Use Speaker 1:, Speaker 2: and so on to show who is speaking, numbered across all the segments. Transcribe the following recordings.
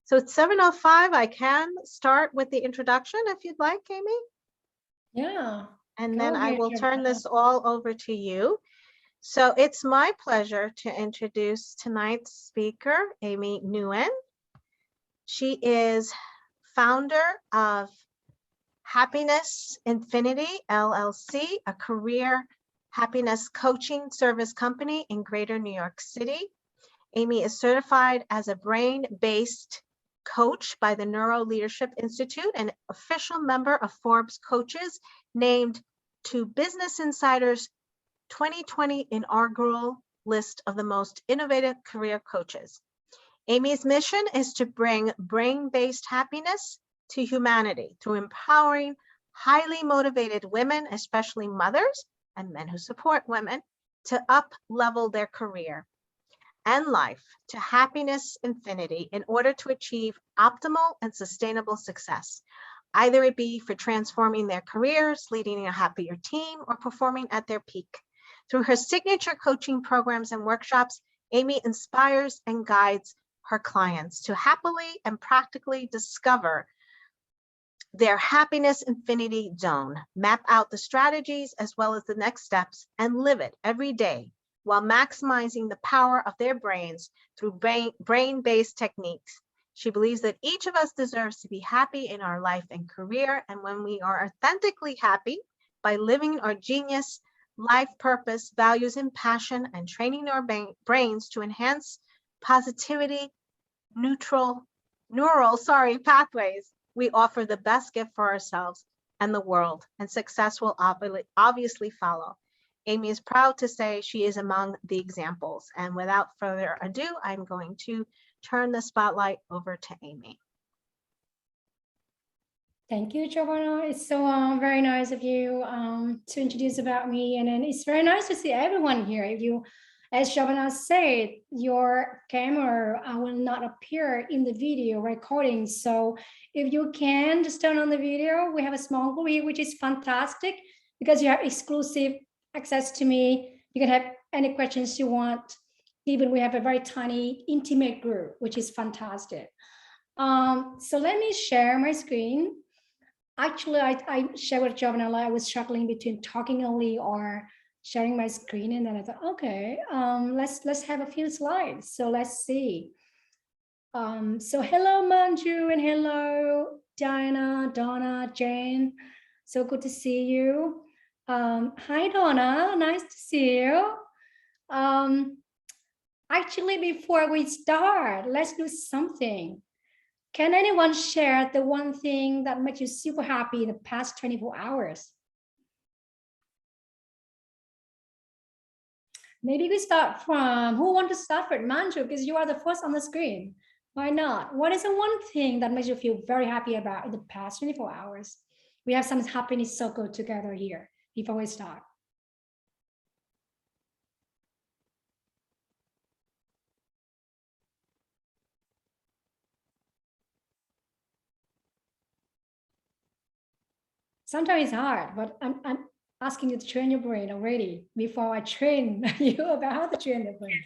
Speaker 1: So it's 7:05. I can start with the introduction if you'd like, Amy.
Speaker 2: Yeah.
Speaker 1: And then I will turn this all over to you. So it's my pleasure to introduce tonight's speaker, Amy Nguyen. She is founder of Happiness Infinity, LLC, a career happiness coaching service company in Greater New York City. Amy is certified as a brain-based coach by the Neuro Leadership Institute and official member of Forbes Coaches, named to Business Insider's 2020 inaugural list of the most innovative career coaches. Amy's mission is to bring brain-based happiness to humanity through empowering highly motivated women, especially mothers and men who support women, to up-level their career and life to happiness infinity in order to achieve optimal and sustainable success, either it be for transforming their careers, leading a happier team, or performing at their peak. Through her signature coaching programs and workshops, Amy inspires and guides her clients to happily and practically discover their happiness infinity zone, map out the strategies as well as the next steps, and live it every day while maximizing the power of their brains through brain-based techniques. She believes that each of us deserves to be happy in our life and career, and when we are authentically happy by living our genius, life purpose, values, and passion, and training our brains to enhance positivity, neural pathways, we offer the best gift for ourselves and the world, and success will obviously follow. Amy is proud to say she is among the examples. And without further ado, I'm going to turn the spotlight over to Amy.
Speaker 2: Thank you, Giovanna. It's so very nice of you to introduce about me. And then it's very nice to see everyone here. If you, as Giovanna said, your camera will not appear in the video recording. So if you can just turn on the video, we have a small group here, which is fantastic because you have exclusive access to me. You can have any questions you want. Even we have a very tiny, intimate group, which is fantastic. So let me share my screen. Actually, I shared with Giovanna, I was struggling between talking only or sharing my screen, and then I thought, okay, let's have a few slides. So let's see. So hello, Manju, and hello, Diana, Donna, Jane. So good to see you. Hi, Donna, nice to see you. Actually, before we start, let's do something. Can anyone share the one thing that made you super happy in the past 24 hours? Maybe we start from, who wants to start with Manju, because you are the first on the screen. Why not? What is the one thing that makes you feel very happy about in the past 24 hours? We have some happiness circle together here before we start. Sometimes it's hard, but I'm asking you to train your brain already before I train you about how to train the brain.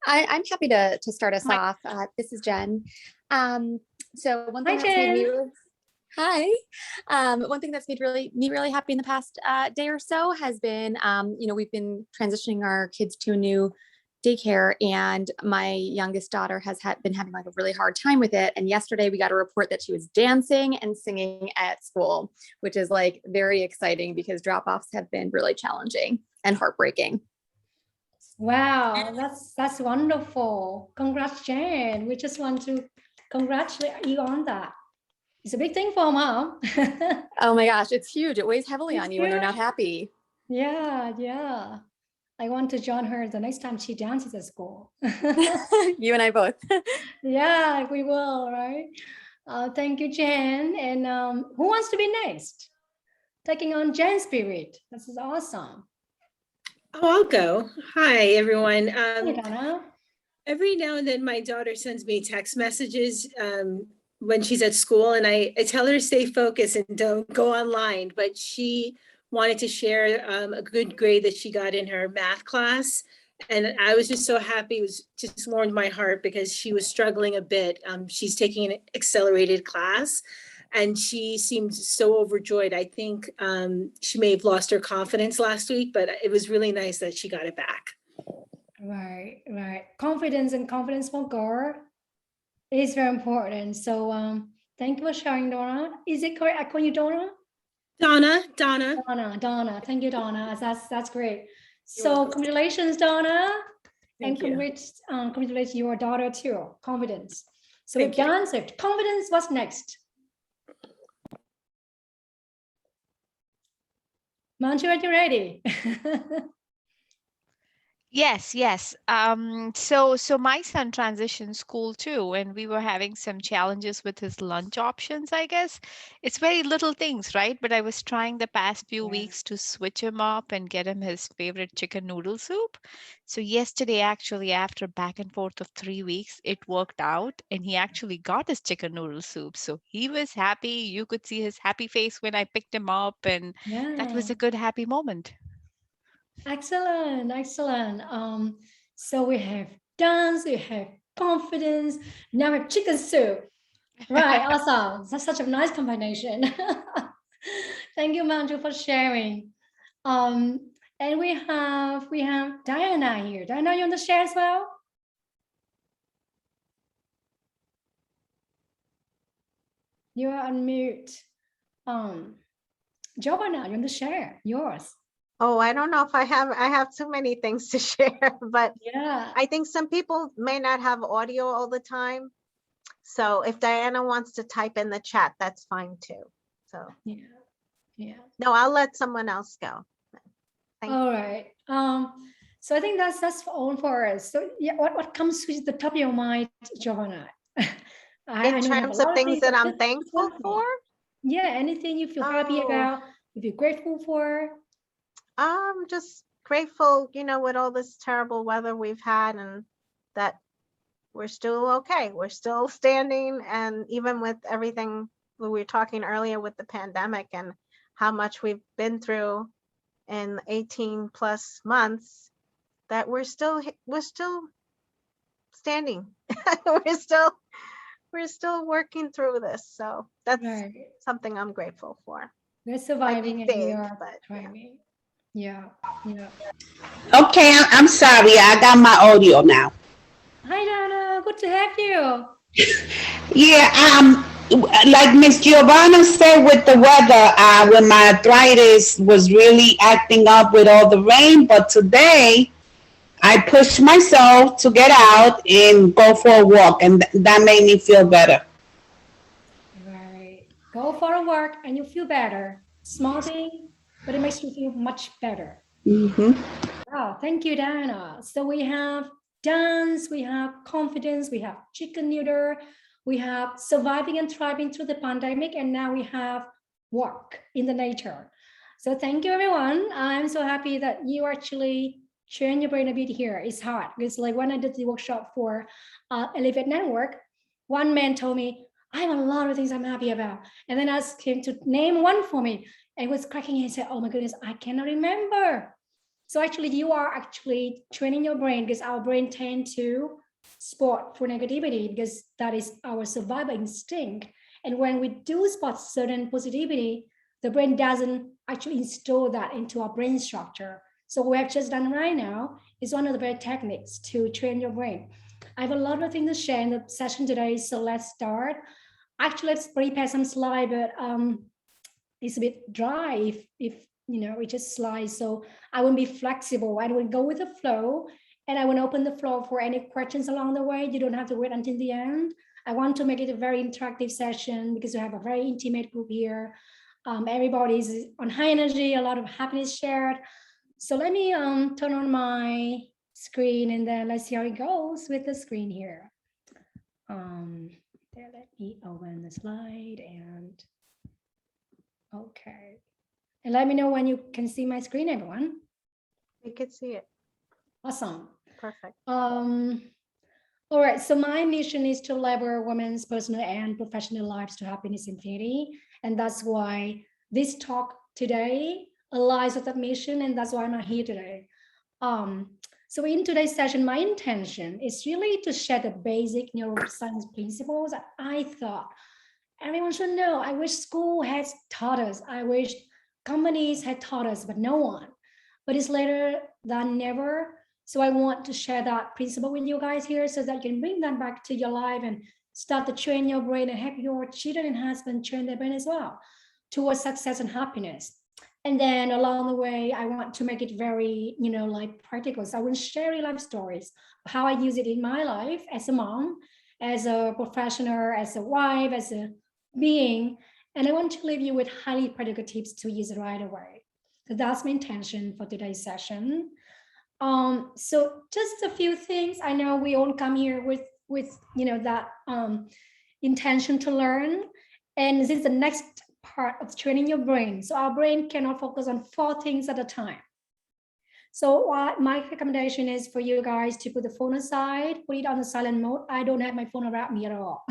Speaker 3: I'm happy to start us off. This is Jen. So one thing that's made me one thing that's made me really happy in the past day or so has been, we've been transitioning our kids to a new daycare, and my youngest daughter has been having like a really hard time with it. And yesterday we got a report that she was dancing and singing at school, which is like very exciting because drop-offs have been really challenging and heartbreaking.
Speaker 2: Wow, that's wonderful. Congrats, Jen. We just want to congratulate you on that. It's a big thing for a mom.
Speaker 3: Oh my gosh, it's huge. It weighs heavily on you when you're not happy.
Speaker 2: Yeah. I want to join her the next time she dances at school.
Speaker 3: You and I both.
Speaker 2: Yeah, we will, right? Thank you, Jen. And who wants to be next? Taking on Jen's spirit. This is awesome.
Speaker 4: Oh, I'll go. Hi, everyone.
Speaker 2: Hey, Donna.
Speaker 4: Every now and then my daughter sends me text messages when she's at school, and I tell her to stay focused and don't go online, but she wanted to share a good grade that she got in her math class. And I was just so happy. It was just warmed my heart because she was struggling a bit. She's taking an accelerated class and she seemed so overjoyed. I think she may have lost her confidence last week, but it was really nice that she got it back.
Speaker 2: Right, right. Confidence and confidence for girl is very important. So thank you for sharing, Donna. Is it correct? I call you Donna?
Speaker 4: Donna.
Speaker 2: Donna. Thank you, Donna. That's great.
Speaker 4: You're
Speaker 2: So
Speaker 4: welcome.
Speaker 2: congratulations, Donna.
Speaker 4: Thank
Speaker 2: And
Speaker 4: you.
Speaker 2: congratulations your daughter too. Confidence. So
Speaker 4: Thank
Speaker 2: we've
Speaker 4: you.
Speaker 2: answered. Confidence, what's next? Manju, are you ready?
Speaker 5: Yes. So my son transitioned school too, and we were having some challenges with his lunch options, I guess. It's very little things, right? But I was trying the past few
Speaker 2: Yeah.
Speaker 5: weeks to switch him up and get him his favorite chicken noodle soup. So yesterday, actually, after back and forth of 3 weeks, it worked out, and he actually got his chicken noodle soup. So he was happy. You could see his happy face when I picked him up, and that was
Speaker 2: Yeah.
Speaker 5: a good, happy moment.
Speaker 2: Excellent. So we have dance, we have confidence, now we have chicken soup. Right, awesome. That's such a nice combination. Thank you, Manju, for sharing. And we have Diana here. Diana, you want to share as well? You are on mute. Giovanna, you want to share? Yours.
Speaker 1: Oh, I don't know if I have too many things to share, but
Speaker 2: Yeah.
Speaker 1: I think some people may not have audio all the time. So if Diana wants to type in the chat, that's fine too. So
Speaker 2: Yeah.
Speaker 1: no, I'll let someone else go. Thank
Speaker 2: All right. So I think that's all for us. So yeah, what comes to the top of your mind, Giovanna? I
Speaker 1: In
Speaker 2: know you have a
Speaker 1: terms of
Speaker 2: lot of
Speaker 1: things that
Speaker 2: but
Speaker 1: I'm
Speaker 2: just
Speaker 1: thankful
Speaker 2: one thing.
Speaker 1: for,
Speaker 2: Yeah, anything you feel happy
Speaker 1: Oh.
Speaker 2: about, you feel grateful for.
Speaker 1: I'm just grateful, with all this terrible weather we've had and that we're still okay. We're still standing. And even with everything we were talking earlier with the pandemic and how much we've been through in 18 plus months, that we're still standing. we're still working through this. So that's
Speaker 2: Right.
Speaker 1: something I'm grateful for.
Speaker 2: We're surviving
Speaker 1: Might
Speaker 2: and
Speaker 1: be
Speaker 2: we
Speaker 1: big,
Speaker 2: are
Speaker 1: but yeah.
Speaker 2: thriving. Yeah.
Speaker 6: Okay, I'm sorry. I got my audio now.
Speaker 2: Hi, Donna. Good to have you.
Speaker 6: Yeah, like Miss Giovanna said with the weather, when my arthritis was really acting up with all the rain, but today I pushed myself to get out and go for a walk, and that made me feel better.
Speaker 2: Right. Go for a walk and you feel better. Small thing, but it makes you feel much better. Wow, thank you, Diana. So we have dance, we have confidence, we have chicken noodle, we have surviving and thriving through the pandemic, and now we have walk in the nature. So thank you, everyone. I'm so happy that you actually train your brain a bit here. It's hard because like when I did the workshop for Elevate Network, one man told me, I have a lot of things I'm happy about. And then I asked him to name one for me. And he was cracking his head, oh my goodness, I cannot remember. So actually you are actually training your brain because our brain tend to spot for negativity because that is our survival instinct. And when we do spot certain positivity, the brain doesn't actually install that into our brain structure. So what we have just done right now is one of the very techniques to train your brain. I have a lot of things to share in the session today, so let's start. Actually, let's prepare some slide, but it's a bit dry if it just slides. So I will be flexible. I will go with the flow, and I will open the floor for any questions along the way. You don't have to wait until the end. I want to make it a very interactive session because we have a very intimate group here. Everybody's on high energy, a lot of happiness shared. So let me turn on my screen and then let's see how it goes with the screen here. Let me open the slide and okay. And let me know when you can see my screen, everyone.
Speaker 1: We could see it.
Speaker 2: Awesome.
Speaker 1: Perfect.
Speaker 2: All right, so my mission is to level women's personal and professional lives to happiness infinity. And that's why this talk today aligns with that mission, and that's why I'm here today. So in today's session, my intention is really to share the basic neuroscience principles that I thought everyone should know. I wish school has taught us. I wish companies had taught us, but no one. But it's later than never. So I want to share that principle with you guys here so that you can bring that back to your life and start to train your brain and help your children and husband train their brain as well towards success and happiness. And then along the way, I want to make it very, like practical. So I will share real life stories of how I use it in my life as a mom, as a professional, as a wife, as a being. And I want to leave you with highly practical tips to use it right away. So that's my intention for today's session. So just a few things. I know we all come here with that intention to learn. And this is the next part of training your brain. So our brain cannot focus on 4 things at a time. So my recommendation is for you guys to put the phone aside, put it on the silent mode. I don't have my phone around me at all.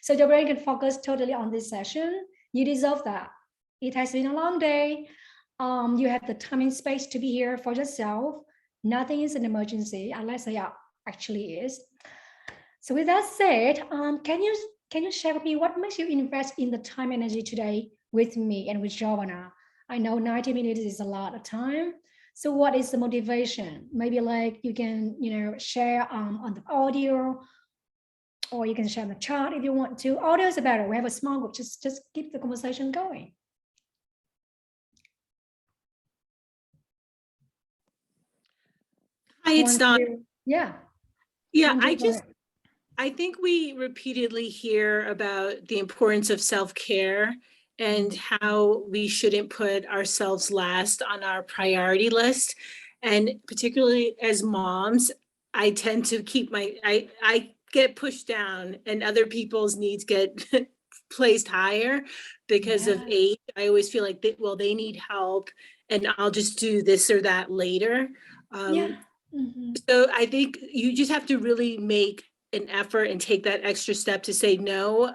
Speaker 2: So your brain can focus totally on this session. You deserve that. It has been a long day. You have the time and space to be here for yourself. Nothing is an emergency unless it actually is. So with that said, can you share with me what makes you invest in the time and energy today with me and with Giovanna? I know 90 minutes is a lot of time. So what is the motivation? Maybe like you can, share on the audio, or you can share in the chat if you want to. Audio is better. We have a small group. Just keep the conversation going.
Speaker 4: Hi, it's Don.
Speaker 2: Yeah.
Speaker 4: Yeah, I think we repeatedly hear about the importance of self-care and how we shouldn't put ourselves last on our priority list. And particularly as moms, I tend to keep I get pushed down and other people's needs get placed higher because of age. I always feel like, they need help and I'll just do this or that later. So I think you just have to really make an effort and take that extra step to say no.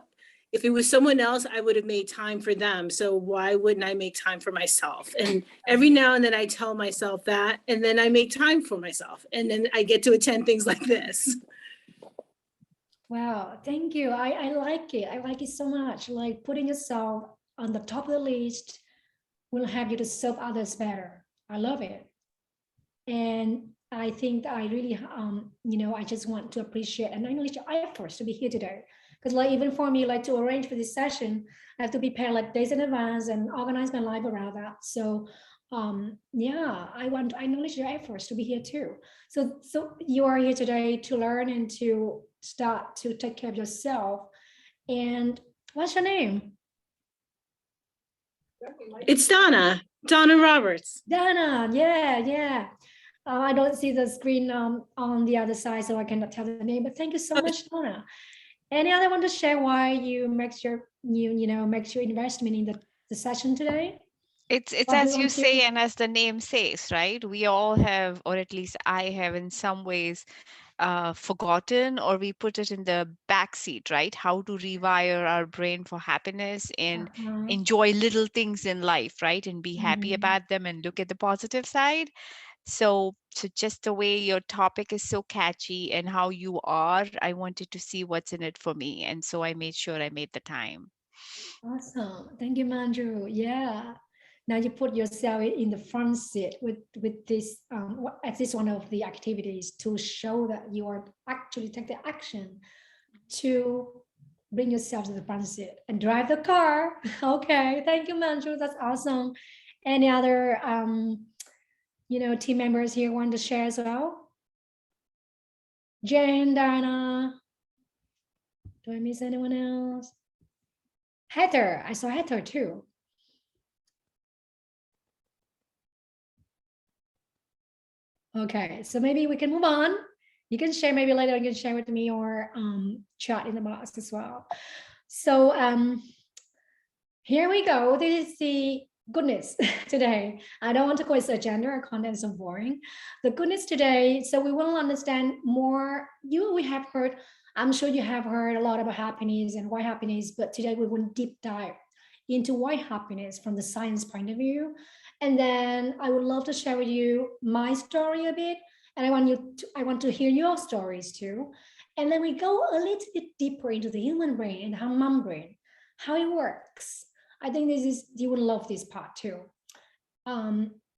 Speaker 4: If it was someone else, I would have made time for them. So why wouldn't I make time for myself? And every now and then I tell myself that, and then I make time for myself. And then I get to attend things like this.
Speaker 2: Wow, thank you. I like it. I like it so much. Like putting yourself on the top of the list will help you to serve others better. I love it. And I think I really, I just want to appreciate and acknowledge your efforts to be here today. Because like even for me, like to arrange for this session, I have to prepare like days in advance and organize my life around that. So I want to acknowledge your efforts to be here too. So you are here today to learn and to start to take care of yourself. And what's your name?
Speaker 4: It's Donna Roberts.
Speaker 2: Donna, yeah. I don't see the screen on the other side, so I cannot tell the name, but thank you so much, Donna. Any other one to share why you makes your investment in the session today?
Speaker 5: It's as you say, and as the name says, right? We all have, or at least I have in some ways, forgotten, or we put it in the backseat, right? How to rewire our brain for happiness and enjoy little things in life, right? And be happy about them and look at the positive side. So just the way your topic is so catchy and how you are, I wanted to see what's in it for me. And so I made sure I made the time.
Speaker 2: Awesome. Thank you, Manju. Yeah. Now you put yourself in the front seat with this, at least one of the activities to show that you are actually take the action to bring yourself to the front seat and drive the car. Okay. Thank you, Manju. That's awesome. Any other, team members here want to share as well? Jane, Dana. Do I miss anyone else? Heather, I saw Heather too. Okay, so maybe we can move on. You can share maybe later, you can share with me or chat in the box as well. So here we go. This is the goodness today. I don't want to call it agenda or content so boring. The goodness today, so we will understand more. We have heard, I'm sure you have heard a lot about happiness and why happiness, but today we will deep dive into why happiness from the science point of view. And then I would love to share with you my story a bit And I want to hear your stories too. And then we go a little bit deeper into the human brain and how mom brain, how it works. I think you would love this part too.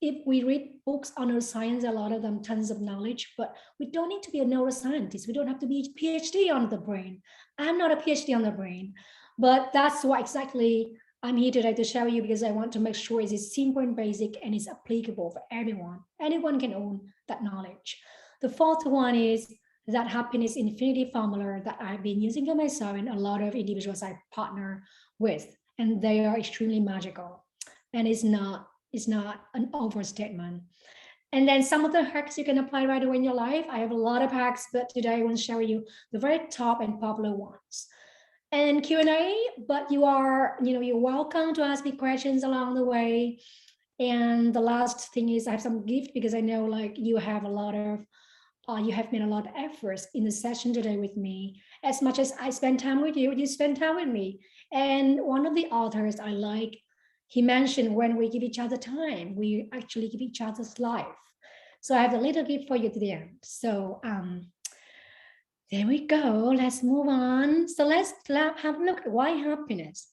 Speaker 2: If we read books on neuroscience, a lot of them tons of knowledge, but we don't need to be a neuroscientist. We don't have to be a PhD on the brain. I'm not a PhD on the brain, but that's what exactly I'm here today to share with you, because I want to make sure it is simple and basic and it's applicable for everyone. Anyone can own that knowledge. The fourth one is that happiness infinity formula that I've been using for myself and a lot of individuals I partner with, and they are extremely magical. And it's not an overstatement. And then some of the hacks you can apply right away in your life. I have a lot of hacks, but today I want to share with you the very top and popular ones. And Q&A, but you're welcome to ask me questions along the way. And the last thing is I have some gift, because I know like you have a lot of you have made a lot of efforts in the session today with me. As much as I spend time with you, you spend time with me. And one of the authors I like, he mentioned when we give each other time, we actually give each other's life. So I have a little gift for you to the end. So there we go. Let's move on. So let's have a look at why happiness.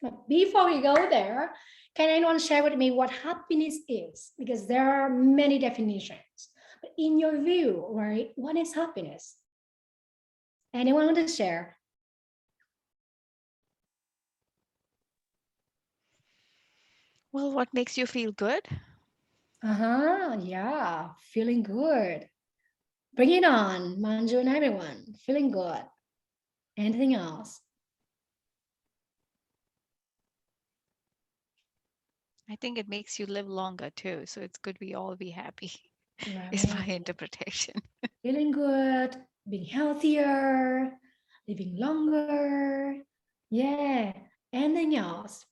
Speaker 2: But before we go there, can anyone share with me what happiness is? Because there are many definitions. But in your view, right, what is happiness? Anyone want to share?
Speaker 5: Well, what makes you feel good?
Speaker 2: Yeah, feeling good. Bring it on, Manju and everyone. Feeling good. Anything else?
Speaker 5: I think it makes you live longer too. So it's good we all be happy,
Speaker 2: Right.
Speaker 5: is my interpretation.
Speaker 2: Feeling good, being healthier, living longer. Yeah. Anything else?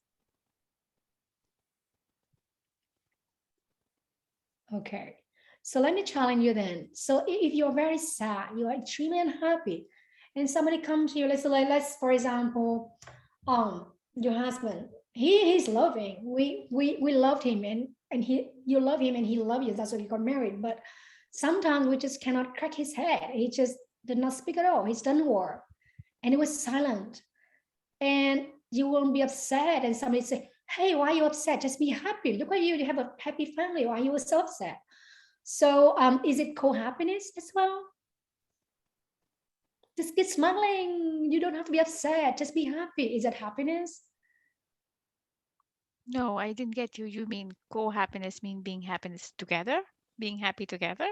Speaker 2: Okay. So let me challenge you then. So if you're very sad, you are extremely unhappy, and somebody comes to you, let's for example, your husband, he's loving. We loved him, and you love him and he loves you. That's why you got married. But sometimes we just cannot crack his head. He just did not speak at all. He's done work, and it was silent. And you won't be upset. And somebody say, "Hey, why are you upset? Just be happy. Look at you. You have a happy family. Why are you so upset?" So is it co-happiness as well? Just keep smiling. You don't have to be upset. Just be happy. Is that happiness?
Speaker 5: No, I didn't get you. You mean co-happiness mean being happiness together? Being happy together?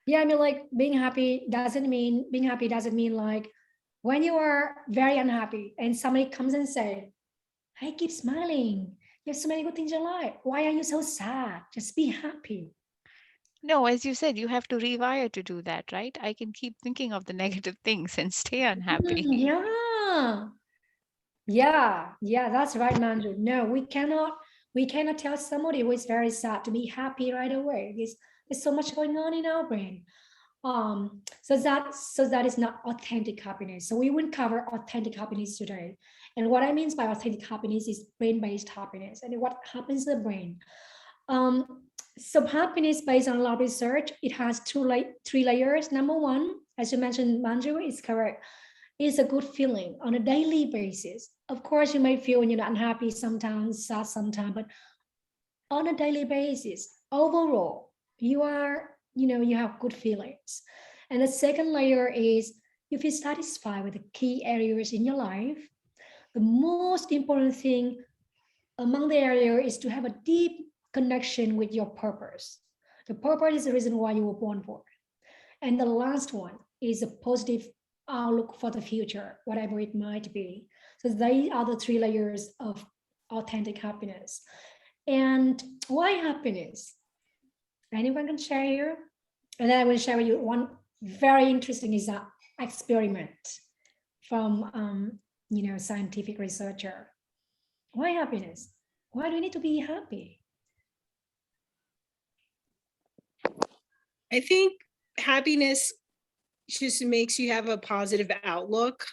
Speaker 2: Yeah, I mean, like being happy doesn't mean like when you are very unhappy and somebody comes and say, "Hey, keep smiling. You have so many good things in your life. Why are you so sad? Just be happy."
Speaker 5: No, as you said, you have to rewire to do that, right? I can keep thinking of the negative things and stay unhappy.
Speaker 2: Yeah, that's right, Manju. No, we cannot tell somebody who is very sad to be happy right away. There's so much going on in our brain. So that is not authentic happiness. So we wouldn't cover authentic happiness today. And what I mean by authentic happiness is brain-based happiness, and what happens to the brain. So happiness, based on a lot of research, it has three layers. Number one, as you mentioned, Manju, is correct. It's a good feeling on a daily basis. Of course, you may feel unhappy sometimes, sad sometimes, but on a daily basis, overall, you have good feelings. And the second layer is you feel satisfied with the key areas in your life. The most important thing among the area is to have a deep connection with your purpose. The purpose is the reason why you were born for. And the last one is a positive outlook for the future, whatever it might be. So they are the three layers of authentic happiness. And why happiness? Anyone can share here? And then I will share with you one very interesting experiment from scientific researcher. Why happiness? Why do we need to be happy?
Speaker 4: I think happiness just makes you have a positive outlook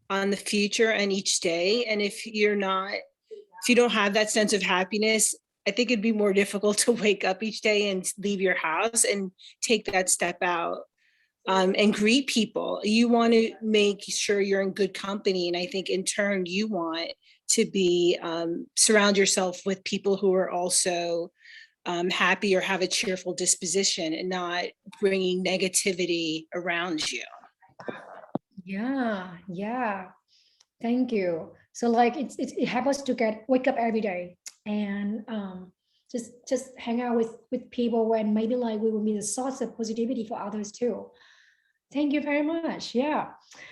Speaker 4: on the future and each day. And if you don't have that sense of happiness I think it'd be more difficult to wake up each day and leave your house and take that step out and greet people. You want to make sure you're in good company. And I think in turn, you want to be, surround yourself with people who are also happy or have a cheerful disposition and not bringing negativity around you.
Speaker 2: Yeah. Thank you. So like it helps us to wake up every day and just hang out with people when maybe like we will be the source of positivity for others too. Thank you very much. Yeah.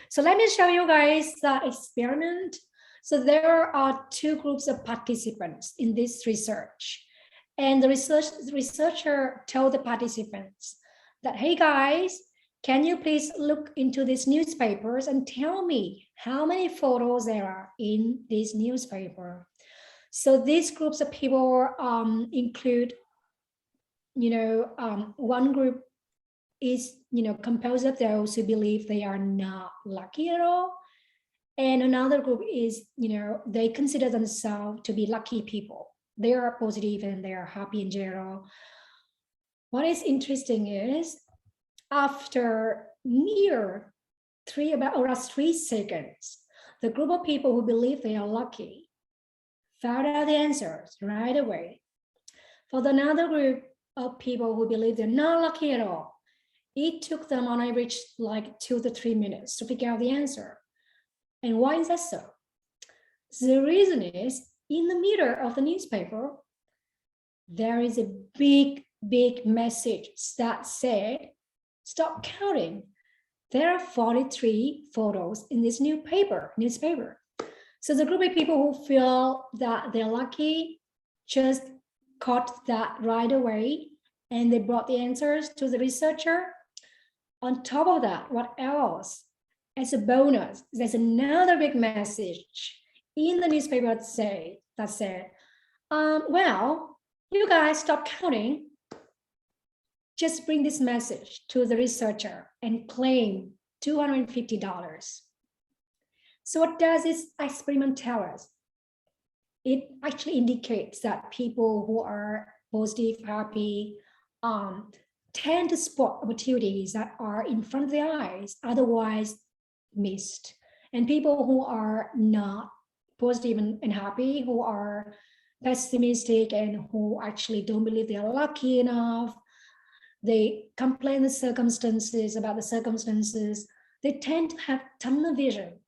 Speaker 2: So let me show you guys the experiment. So there are two groups of participants in this research. And the researcher told the participants that, hey guys, can you please look into these newspapers and tell me how many photos there are in this newspaper? So these groups of people include, one group is, composed of those who believe they are not lucky at all. And another group is, they consider themselves to be lucky people. They are positive and they are happy in general. What is interesting is after mere around 3 seconds, the group of people who believe they are lucky found out the answers right away. For the another group of people who believe they're not lucky at all, it took them on average like 2 to 3 minutes to figure out the answer. And why is that so? The reason is in the middle of the newspaper, there is a big message that said, stop counting. There are 43 photos in this newspaper. So the group of people who feel that they're lucky just caught that right away and they brought the answers to the researcher. On top of that, what else? As a bonus, there's another big message in the newspaper that said, well, you guys stop counting. Just bring this message to the researcher and claim $250. So what does this experiment tell us? It actually indicates that people who are positive, happy, tend to spot opportunities that are in front of their eyes, otherwise missed. And people who are not positive and happy, who are pessimistic and who actually don't believe they are lucky enough, they complain about the circumstances, they tend to have tunnel vision.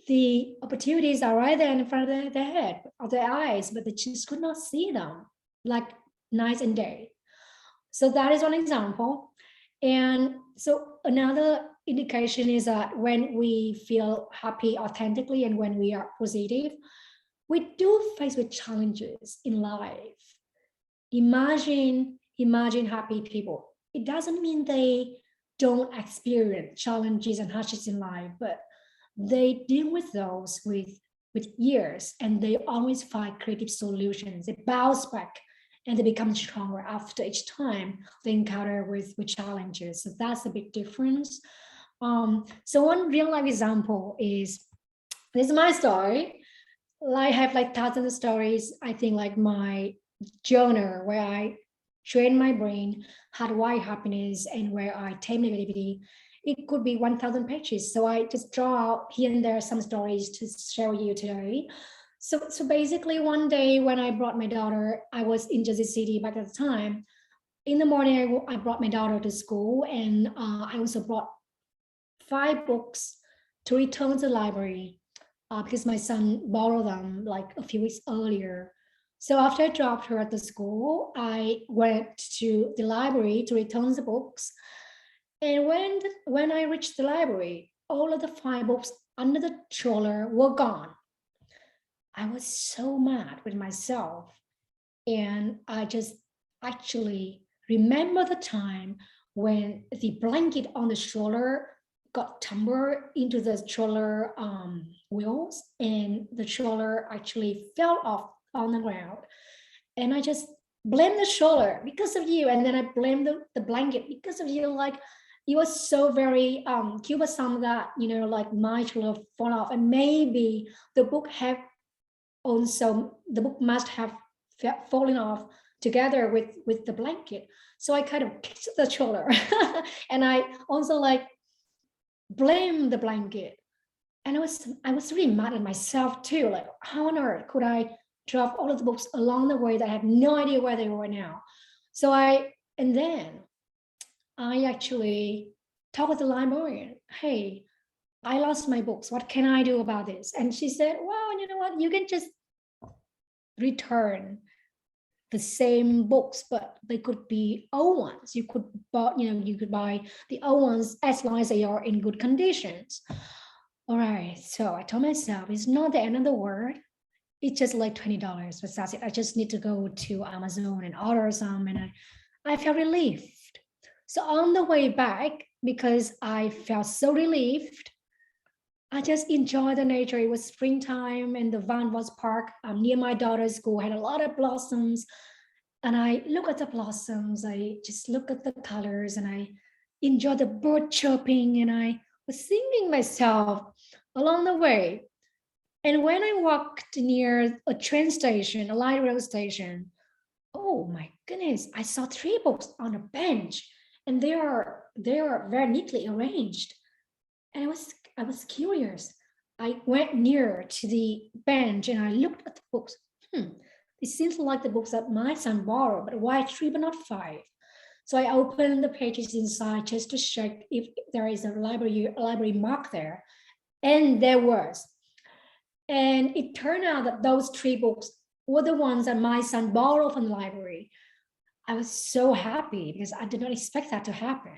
Speaker 2: The opportunities are right there in front of their head, of their eyes, but they just could not see them like night and day. So that is one example. And so another indication is that when we feel happy authentically and when we are positive, we do face with challenges in life. Imagine happy people. It doesn't mean they don't experience challenges and hardships in life, but they deal with those with years, and they always find creative solutions. They bounce back and they become stronger after each time they encounter with challenges. So that's a big difference. So one real life example is, this is my story. I have like thousands of stories. I think like my journal where I train my brain, how to wire happiness, and where I tame negativity. It could be 1,000 pages. So I just draw out here and there some stories to share with you today. So basically one day when I brought my daughter, I was in Jersey City back at the time. In the morning, I brought my daughter to school, and I also brought 5 books to return to the library because my son borrowed them like a few weeks earlier. So after I dropped her at the school, I went to the library to return the books. And when I reached the library, all of the 5 books under the stroller were gone. I was so mad with myself. And I just actually remember the time when the blanket on the stroller got tumbled into the stroller wheels, and the stroller actually fell off on the ground. And I just blamed the stroller because of you. And then I blamed the blanket because of you. Like, it was so very cumbersome that, like my stroller fall off. And maybe the book must have falling off together with the blanket. So I kind of kicked the shoulder and I also like blamed the blanket. And I was really mad at myself too. Like, how on earth could I drop all of the books along the way that I have no idea where they were now? So then I actually talked with the librarian. Hey, I lost my books. What can I do about this? And she said, well, you know what? You can just return the same books, but they could be old ones. You could buy the old ones as long as they are in good conditions. All right, so I told myself it's not the end of the world. It's just like $20, but that's it. I just need to go to Amazon and order some, and I felt relieved. So on the way back, because I felt so relieved, I just enjoyed the nature. It was springtime, and the van was parked near my daughter's school, had a lot of blossoms. And I look at the blossoms, I just look at the colors, and I enjoy the bird chirping, and I was singing myself along the way. And when I walked near a train station, a light rail station, oh my goodness, I saw 3 books on a bench, and they are very neatly arranged. And I was curious. I went near to the bench and I looked at the books. It seems like the books that my son borrowed, but why 3 but not 5? So I opened the pages inside just to check if there is a library mark there. And there was. And it turned out that those 3 books were the ones that my son borrowed from the library. I was so happy because I did not expect that to happen.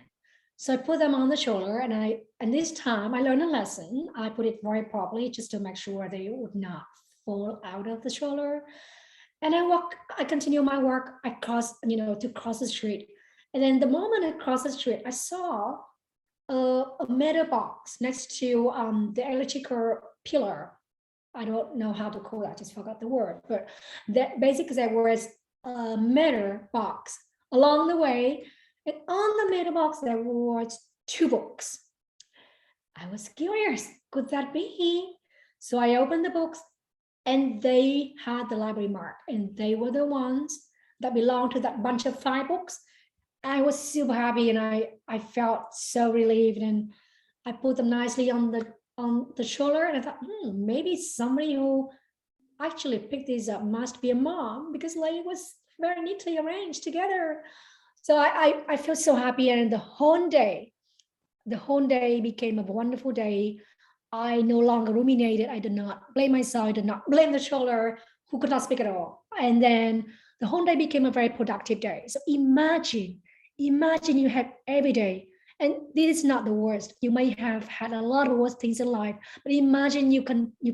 Speaker 2: So I put them on the shoulder, and this time I learned a lesson. I put it very properly just to make sure they would not fall out of the shoulder. And I continue my work. I cross the street. And then the moment I crossed the street, I saw a metal box next to the electrical pillar. I don't know how to call that, I just forgot the word. But that basically there was a metal box along the way. And on the metal box, there was 2 books. I was curious, could that be? So I opened the books, and they had the library mark, and they were the ones that belonged to that bunch of 5 books. I was super happy, and I felt so relieved, and I put them nicely on the shoulder, and I thought, maybe somebody who actually picked these up must be a mom, because like it was very neatly arranged together. So I feel so happy, and the whole day became a wonderful day. I no longer ruminated. I did not blame myself. I did not blame the shoulder who could not speak at all. And then the whole day became a very productive day. So imagine you had every day, and this is not the worst. You may have had a lot of worse things in life, but imagine you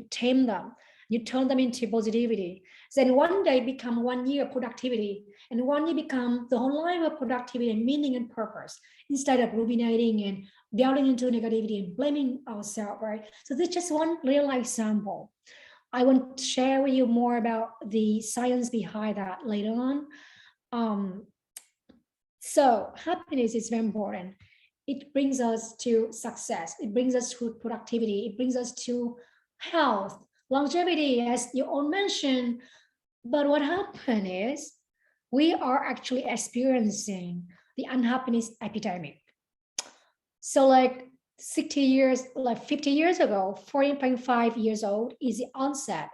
Speaker 2: tame them. You turn them into positivity. Then one day become 1 year of productivity, and 1 year become the whole life of productivity and meaning and purpose, instead of ruminating and delving into negativity and blaming ourselves, right? So this is just one real life example. I want to share with you more about the science behind that later on. So happiness is very important. It brings us to success. It brings us to productivity. It brings us to health, longevity, as you all mentioned. But what happened is we are actually experiencing the unhappiness epidemic. So like 50 years ago, 14.5 years old is the onset.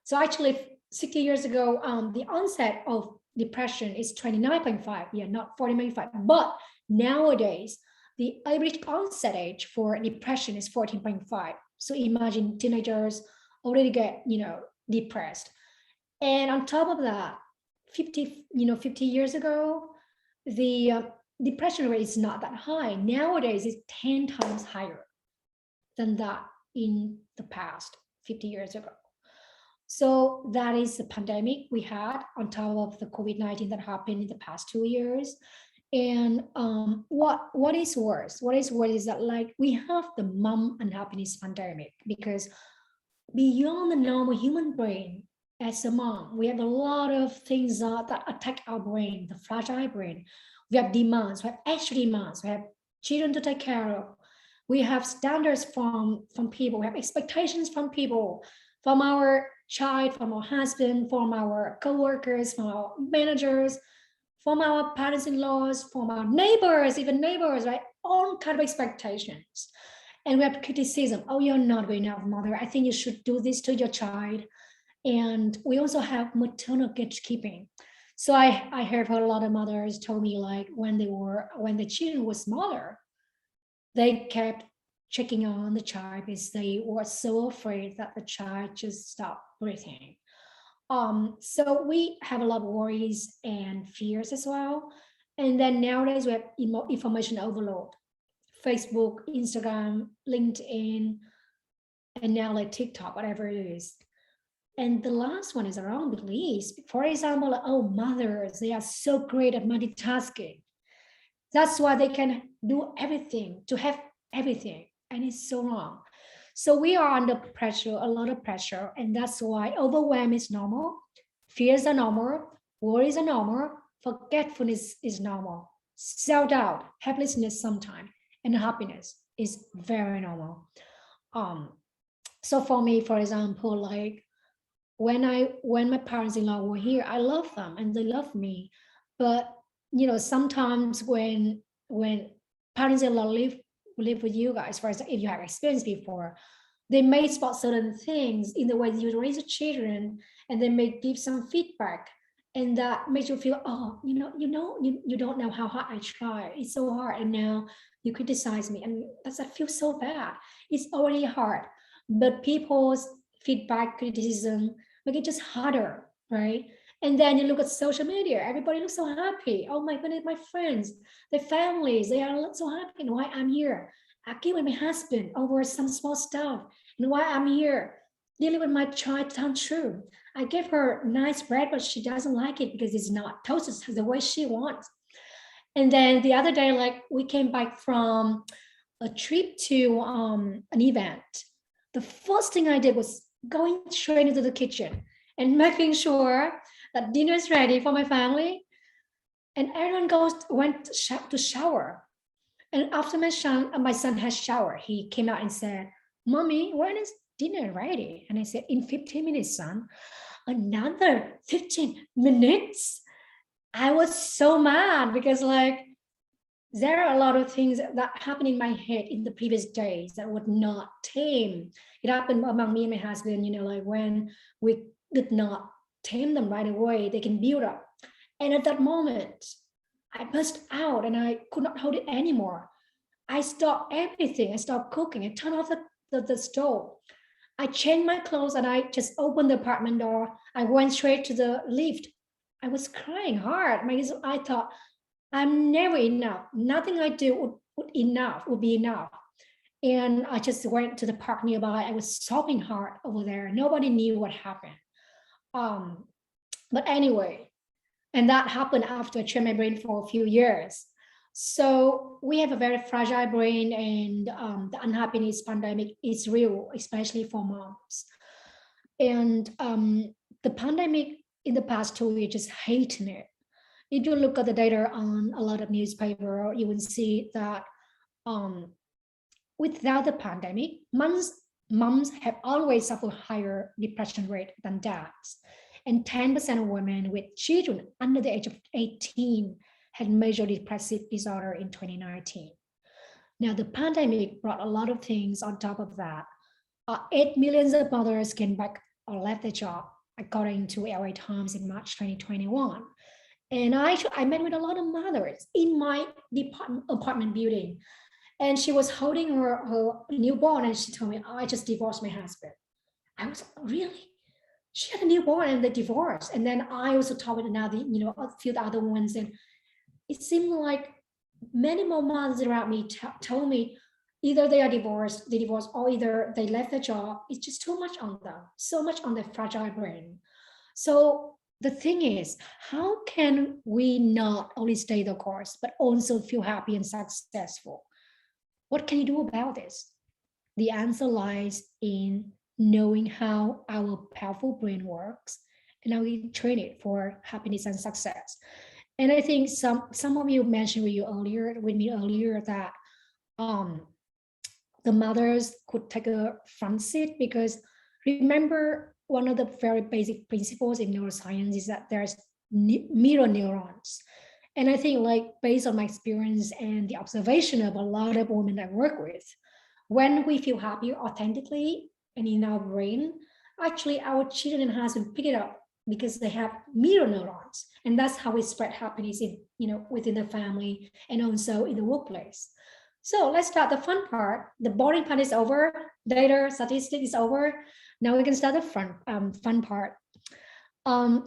Speaker 2: So actually 60 years ago, the onset of depression is 29.5, not 40.5. But nowadays, the average onset age for depression is 14.5. So imagine teenagers already get, depressed. And on top of that, 50 years ago, the depression rate is not that high. Nowadays, it's 10 times higher than that in the past 50 years ago. So that is the pandemic we had on top of the COVID-19 that happened in the past 2 years. And what is worse? What is worse is that like we have the mom unhappiness pandemic, because beyond the normal human brain, as a mom, we have a lot of things that attack our brain, the fragile brain. We have demands, we have extra demands, we have children to take care of. We have standards from people, we have expectations from people. from our child, from our husband, from our co-workers, from our managers, from our parents-in-laws, from our neighbors, even neighbors, right? All kind of expectations. And we have criticism. Oh, you're not good enough, mother. I think you should do this to your child. And we also have maternal gatekeeping. So I heard a lot of mothers told me, like, when the children were smaller, they kept checking on the child because they were so afraid that the child just stopped breathing. So we have a lot of worries and fears as well. And then nowadays we have information overload. Facebook, Instagram, LinkedIn, and now like TikTok, whatever it is. And the last one is around beliefs. For example, oh, mothers, they are so great at multitasking. That's why they can do everything, to have everything. And it's so wrong. So we are under pressure, a lot of pressure. And that's why overwhelm is normal. Fears are normal. Worries are normal. Forgetfulness is normal. Self-doubt, helplessness sometimes, and happiness is very normal. So for me, for example, like when my parents-in-law were here, I love them and they love me. But sometimes when parents-in-law live with you guys, for example, if you have experienced before, they may spot certain things in the way you raise your children, and they may give some feedback, and that makes you feel, oh, you don't know how hard I try. It's so hard, and now you criticize me, and I feel so bad. It's already hard, but people's feedback, criticism make it just harder, right? And then you look at social media, everybody looks so happy. Oh my goodness, my friends, their families, they are so happy. And why I'm here arguing with my husband over some small stuff, and why I'm here dealing with my child tantrum. I gave her nice bread, but she doesn't like it because it's not toasted the way she wants. And then the other day, like, we came back from a trip to an event. The first thing I did was going straight into the kitchen and making sure that dinner is ready for my family. And everyone went to shower. And after my son has showered, he came out and said, "Mommy, when is dinner ready?" And I said, "In 15 minutes, son." Another 15 minutes? I was so mad because, like, there are a lot of things that happened in my head in the previous days that would not tame. It happened among me and my husband, like when we did not tame them right away, they can build up. And at that moment, I burst out and I could not hold it anymore. I stopped everything. I stopped cooking. I turned off the stove. I changed my clothes and I just opened the apartment door. I went straight to the lift. I was crying hard because I thought, I'm never enough. Nothing I do would be enough. And I just went to the park nearby. I was sobbing hard over there. Nobody knew what happened. But anyway, and that happened after I trained my brain for a few years. So we have a very fragile brain, and the unhappiness pandemic is real, especially for moms. And the pandemic in the past 2 years just hating it. If you look at the data on a lot of newspaper, you will see that without the pandemic, moms have always suffered higher depression rate than dads. And 10% of women with children under the age of 18 had major depressive disorder in 2019. Now, the pandemic brought a lot of things on top of that. 8 million of mothers came back or left their job, according to LA Times in March 2021. And I met with a lot of mothers in my apartment building. And she was holding her newborn, and she told me, "Oh, I just divorced my husband." I was, really? She had a newborn and they divorced. And then I also talked with a few other ones, and it seemed like many more mothers around me told me either they are divorced, or either they left their job. It's just too much on them, so much on their fragile brain. So the thing is, how can we not only stay the course, but also feel happy and successful? What can you do about this? The answer lies in knowing how our powerful brain works and how we train it for happiness and success. And I think some of you mentioned with me earlier that the mothers could take a front seat because remember one of the very basic principles in neuroscience is that there's mirror neurons. And I think, like, based on my experience and the observation of a lot of women I work with, when we feel happy authentically and in our brain, actually our children and husband pick it up because they have mirror neurons. And that's how we spread happiness in, within the family and also in the workplace. So let's start the fun part. The boring part is over. Data statistics is over. Now we can start the fun part.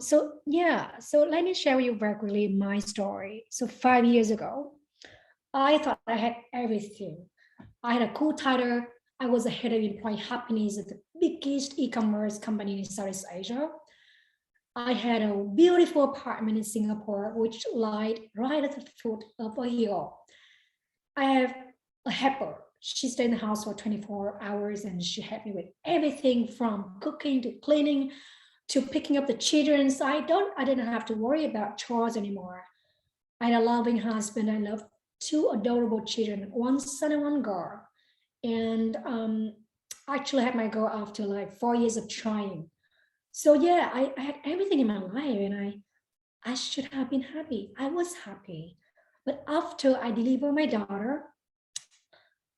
Speaker 2: So let me share with you very quickly my story. So 5 years ago, I thought I had everything. I had a cool title. I was the head of employee happiness at the biggest e-commerce company in Southeast Asia. I had a beautiful apartment in Singapore, which lied right at the foot of a hill. I have a helper. She stayed in the house for 24 hours and she helped me with everything from cooking to cleaning to picking up the children. So I didn't have to worry about chores anymore. I had a loving husband. I loved 2 adorable children, 1 son and 1 girl. And I actually had my girl after like 4 years of trying. So yeah, I had everything in my life and I should have been happy. I was happy. But after I delivered my daughter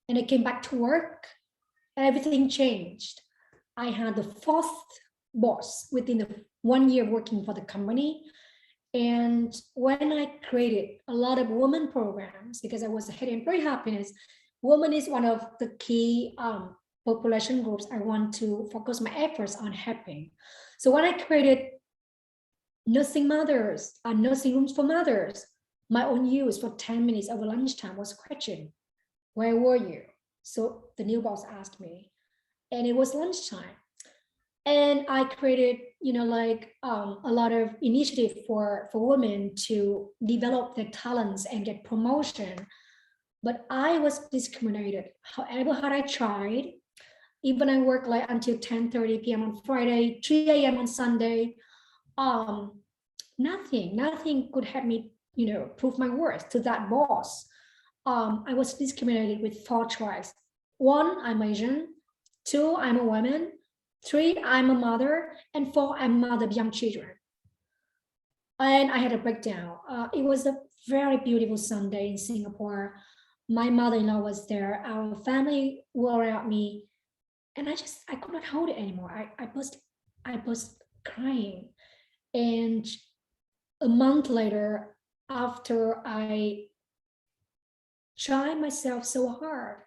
Speaker 2: and I came back to work, everything changed. I had the 4th boss within the 1 year working for the company. And when I created a lot of women programs, because I was the head of employee happiness, women is one of the key population groups I want to focus my efforts on helping. So when I created nursing mothers and nursing rooms for mothers, my own use for 10 minutes over lunchtime was question, where were you? So the new boss asked me, and it was lunchtime. And I created, a lot of initiative for women to develop their talents and get promotion. But I was discriminated. However hard I tried, even I worked like until 10:30 p.m. on Friday, 3 a.m. on Sunday, nothing could help me, prove my worth to that boss. I was discriminated with 4 tribes. 1, I'm Asian. 2, I'm a woman. 3, I'm a mother. And 4, I'm a mother of young children. And I had a breakdown. It was a very beautiful Sunday in Singapore. My mother-in-law was there. Our family were around me. And I could not hold it anymore. I was crying. And a month later, after I tried myself so hard,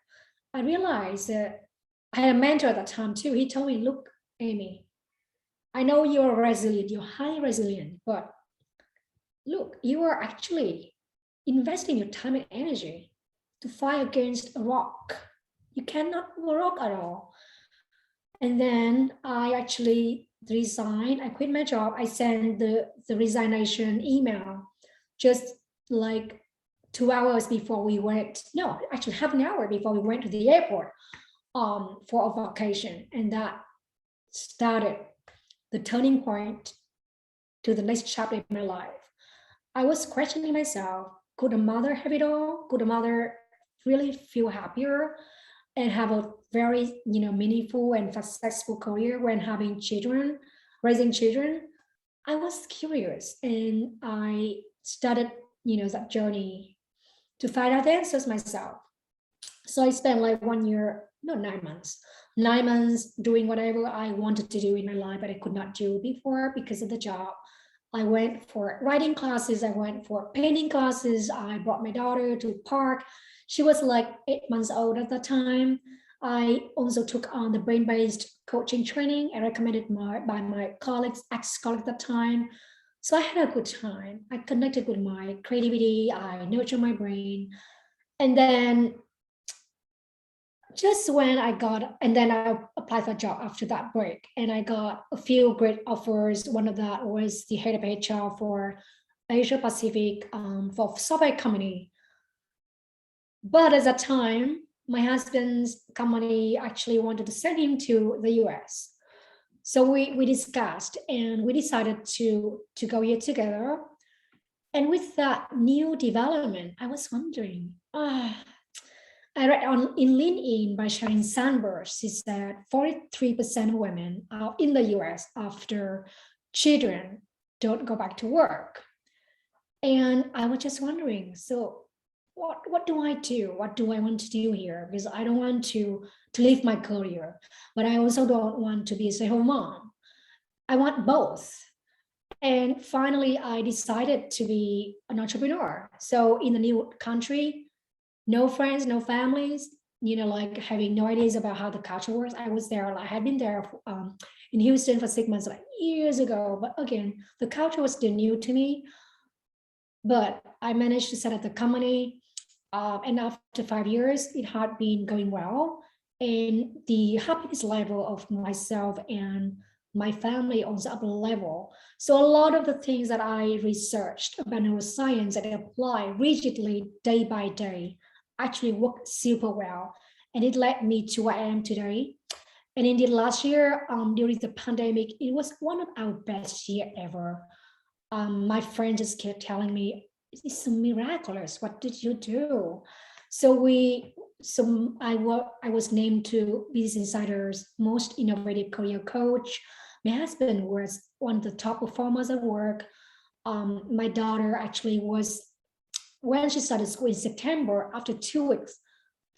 Speaker 2: I realized that I had a mentor at that time too. He told me, look, Amy, I know you're resilient, you're highly resilient, but look, you are actually investing your time and energy to fight against a rock. You cannot rock at all. And then I actually resigned. I quit my job. I sent the resignation email just like 2 hours before we went. No, actually half an hour before we went to the airport for a vacation. And that started the turning point to the next chapter in my life. I was questioning myself, could a mother have it all? Could a mother really feel happier and have a very, meaningful and successful career when having children, raising children? I was curious and I started, that journey to find out the answers myself. So I spent like 1 year, no, 9 months, 9 months doing whatever I wanted to do in my life, but I could not do before because of the job. I went for writing classes. I went for painting classes. I brought my daughter to the park. She was like 8 months old at the time. I also took on the brain-based coaching training and recommended by my colleagues, ex-colleagues at the time. So I had a good time. I connected with my creativity. I nurtured my brain. And then just when I applied for a job after that break, and I got a few great offers. One of that was the head of HR for Asia Pacific for software company. But at that time, my husband's company actually wanted to send him to the US. So we discussed and we decided to go here together. And with that new development, I was wondering, I read in LinkedIn by Sharon Sandberg, she said 43% of women in the US after children don't go back to work. And I was just wondering, so what do I do? What do I want to do here? Because I don't want to leave my career, but I also don't want to be a stay-at-home mom. I want both. And finally, I decided to be an entrepreneur. So in the new country, no friends, no families, like having no ideas about how the culture works. I was there, I had been there in Houston for 6 months, like years ago. But again, the culture was still new to me. But I managed to set up the company. And after 5 years, it had been going well. And the happiness level of myself and my family on the upper level. So a lot of the things that I researched about neuroscience and apply rigidly day by day actually worked super well. And it led me to where I am today. And indeed last year, during the pandemic, it was one of our best year ever. My friends just kept telling me, it's miraculous. What did you do? So I was named to Business Insider's most innovative career coach. My husband was one of the top performers at work. My daughter actually was, when she started school in September, after 2 weeks,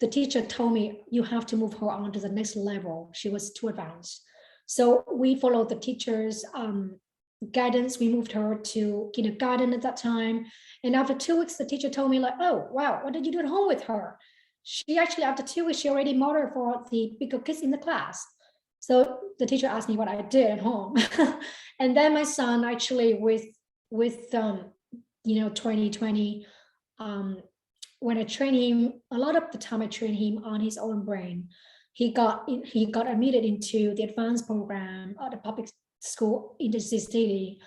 Speaker 2: the teacher told me, you have to move her on to the next level. She was too advanced. So we followed the teacher's guidance. We moved her to kindergarten at that time. And after 2 weeks, the teacher told me like, oh, wow, what did you do at home with her? She actually, after 2 weeks, she already modeled for the bigger kids in the class. So the teacher asked me what I did at home. And then my son actually with 2020, when I trained him, a lot of the time I trained him on his own brain. He got admitted into the advanced program at the public school in the city.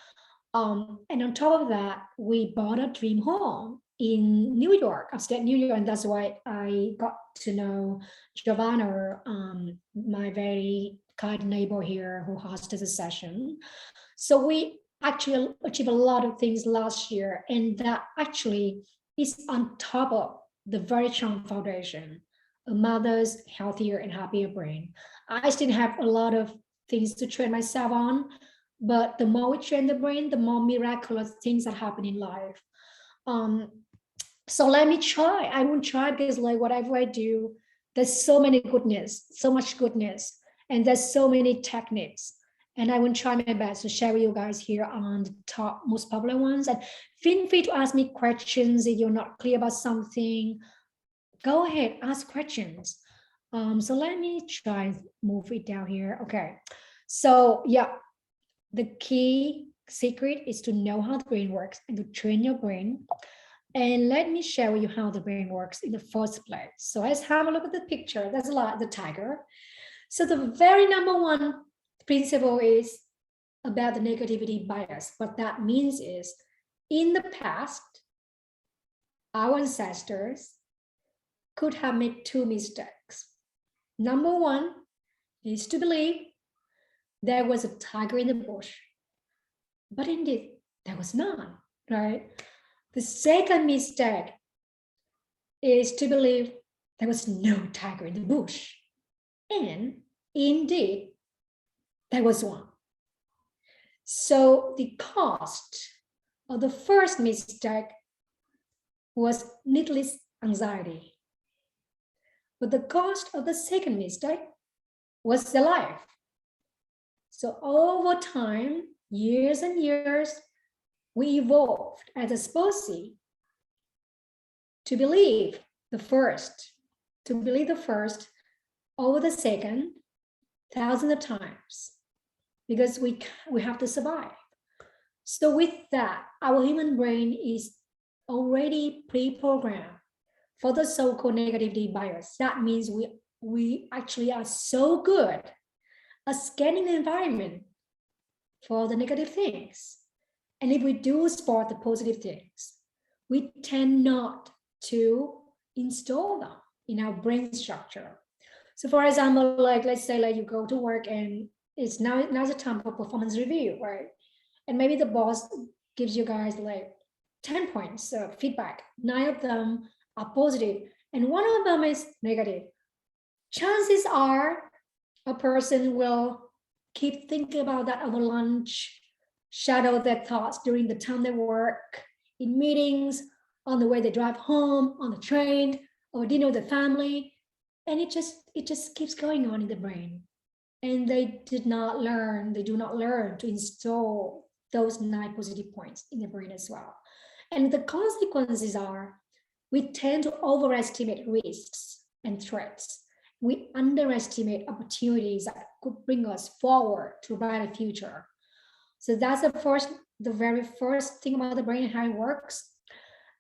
Speaker 2: And on top of that, we bought a dream home in New York, upstate New York. And that's why I got to know Giovanna, my very kind neighbor here who hosted the session. So we actually achieved a lot of things last year. And that actually is on top of the very strong foundation, a mother's healthier and happier brain. I still have a lot of things to train myself on, but the more we train the brain, the more miraculous things that happen in life. So let me try. I won't try because like whatever I do, there's so many goodness, so much goodness, and there's so many techniques. And I will try my best to share with you guys here on the top most popular ones. And feel free to ask me questions if you're not clear about something. Go ahead, ask questions. So let me try and move it down here. Okay. So yeah, the key secret is to know how the brain works and to train your brain. And let me share with you how the brain works in the first place. So let's have a look at the picture. That's a lot, the tiger. So the very number one principle is about the negativity bias. What that means is, in the past, our ancestors could have made two mistakes. Number one is to believe there was a tiger in the bush, but indeed there was none, right? The second mistake is to believe there was no tiger in the bush, and indeed there was one. So the cost of the first mistake was needless anxiety. But the cost of the second mistake was the life. So over time, years and years, we evolved as a species to believe the first over the second thousands of times, because we have to survive. So with that, our human brain is already pre-programmed for the so-called negativity bias. That means we actually are so good at scanning the environment for the negative things. And if we do spot the positive things, we tend not to install them in our brain structure. So for example, like let's say like you go to work and it's now's the time for performance review, right? And maybe the boss gives you guys like 10 points of feedback. 9 of them are positive and one of them is negative. Chances are a person will keep thinking about that over lunch, shadow their thoughts during the time they work, in meetings, on the way they drive home, on the train, or dinner with the family. And it just keeps going on in the brain. And they do not learn to install those 9 positive points in the brain as well. And the consequences are we tend to overestimate risks and threats. We underestimate opportunities that could bring us forward to a brighter future. So that's the very first thing about the brain and how it works.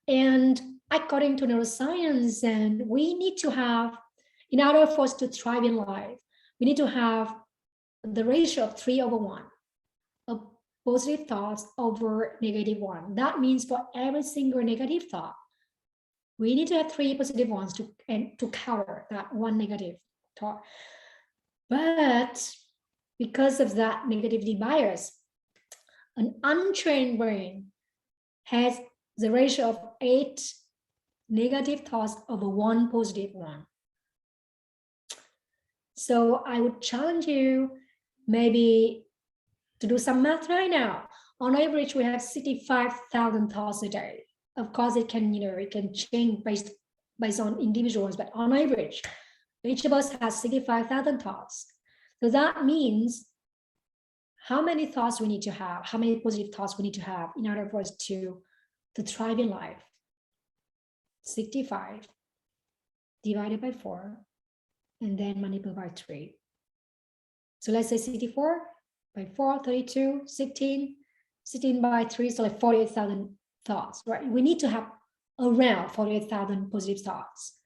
Speaker 2: And according to neuroscience, and we need to have, in order for us to thrive in life, we need to have the ratio of 3/1 of positive thoughts over negative one. That means for every single negative thought, we need to have 3 positive ones to counter that one negative thought. But because of that negativity bias, an untrained brain has the ratio of 8 negative thoughts over 1 positive one. So I would challenge you maybe to do some math right now. On average, we have 65,000 thoughts a day. Of course, it can change based on individuals, but on average, each of us has 65,000 thoughts. So that means how many thoughts we need to have, how many positive thoughts we need to have in order for us to thrive in life. 65 divided by 4, and then multiplied by 3. So let's say 64 by 4, 32, 16 by 3, so like 48,000 thoughts, right? We need to have around 48,000 positive thoughts.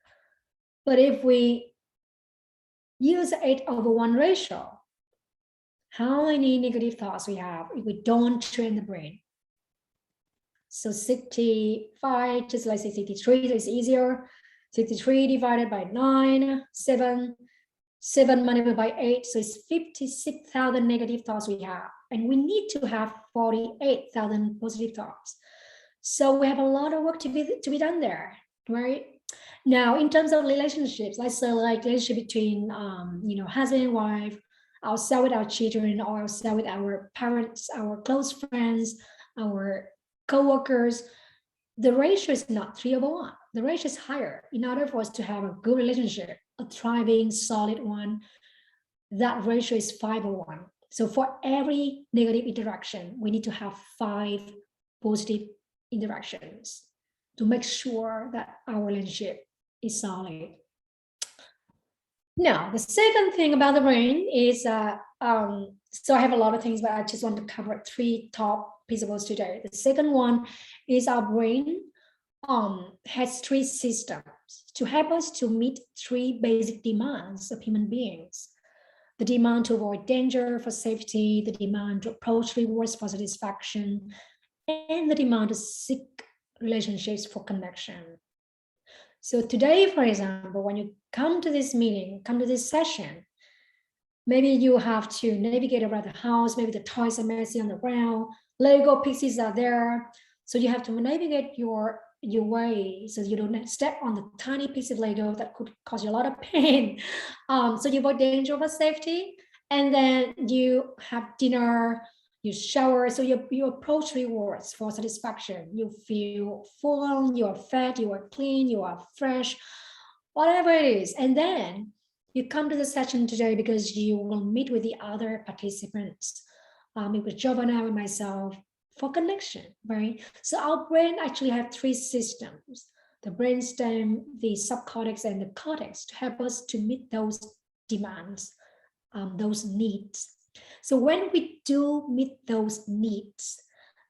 Speaker 2: But if we use 8/1 ratio, how many negative thoughts we have if we don't train the brain? So 65, just like 63, so it's easier. 63 divided by 9, 7 multiplied by 8, so it's 56,000 negative thoughts we have. And we need to have 48,000 positive thoughts. So we have a lot of work to be done there, right? Now, in terms of relationships, let's say like relationship between husband and wife, ourselves with our children, or ourselves with our parents, our close friends, our co-workers, the ratio is not 3/1. The ratio is higher. In order for us to have a good relationship, a thriving, solid one, that ratio is 5/1. So for every negative interaction, we need to have 5 positive interactions to make sure that our relationship is solid. Now, the second thing about the brain is, so I have a lot of things, but I just want to cover 3 top principles today. The second one is our brain has 3 systems to help us to meet 3 basic demands of human beings. The demand to avoid danger for safety, the demand to approach rewards for satisfaction, and the demand to seek relationships for connection. So today, for example, when you come to this meeting, come to this session, maybe you have to navigate around the house, maybe the toys are messy on the ground, Lego pieces are there. So you have to navigate your way so you don't step on the tiny piece of Lego that could cause you a lot of pain. So you avoid danger for safety, and then you have dinner, you shower, so you approach rewards for satisfaction. You feel full, you are fed, you are clean, you are fresh, whatever it is. And then you come to the session today because you will meet with the other participants, with Giovanna, with myself, for connection, right? So our brain actually have 3 systems: the brainstem, the subcortex, and the cortex, to help us to meet those demands, those needs. So when we do meet those needs,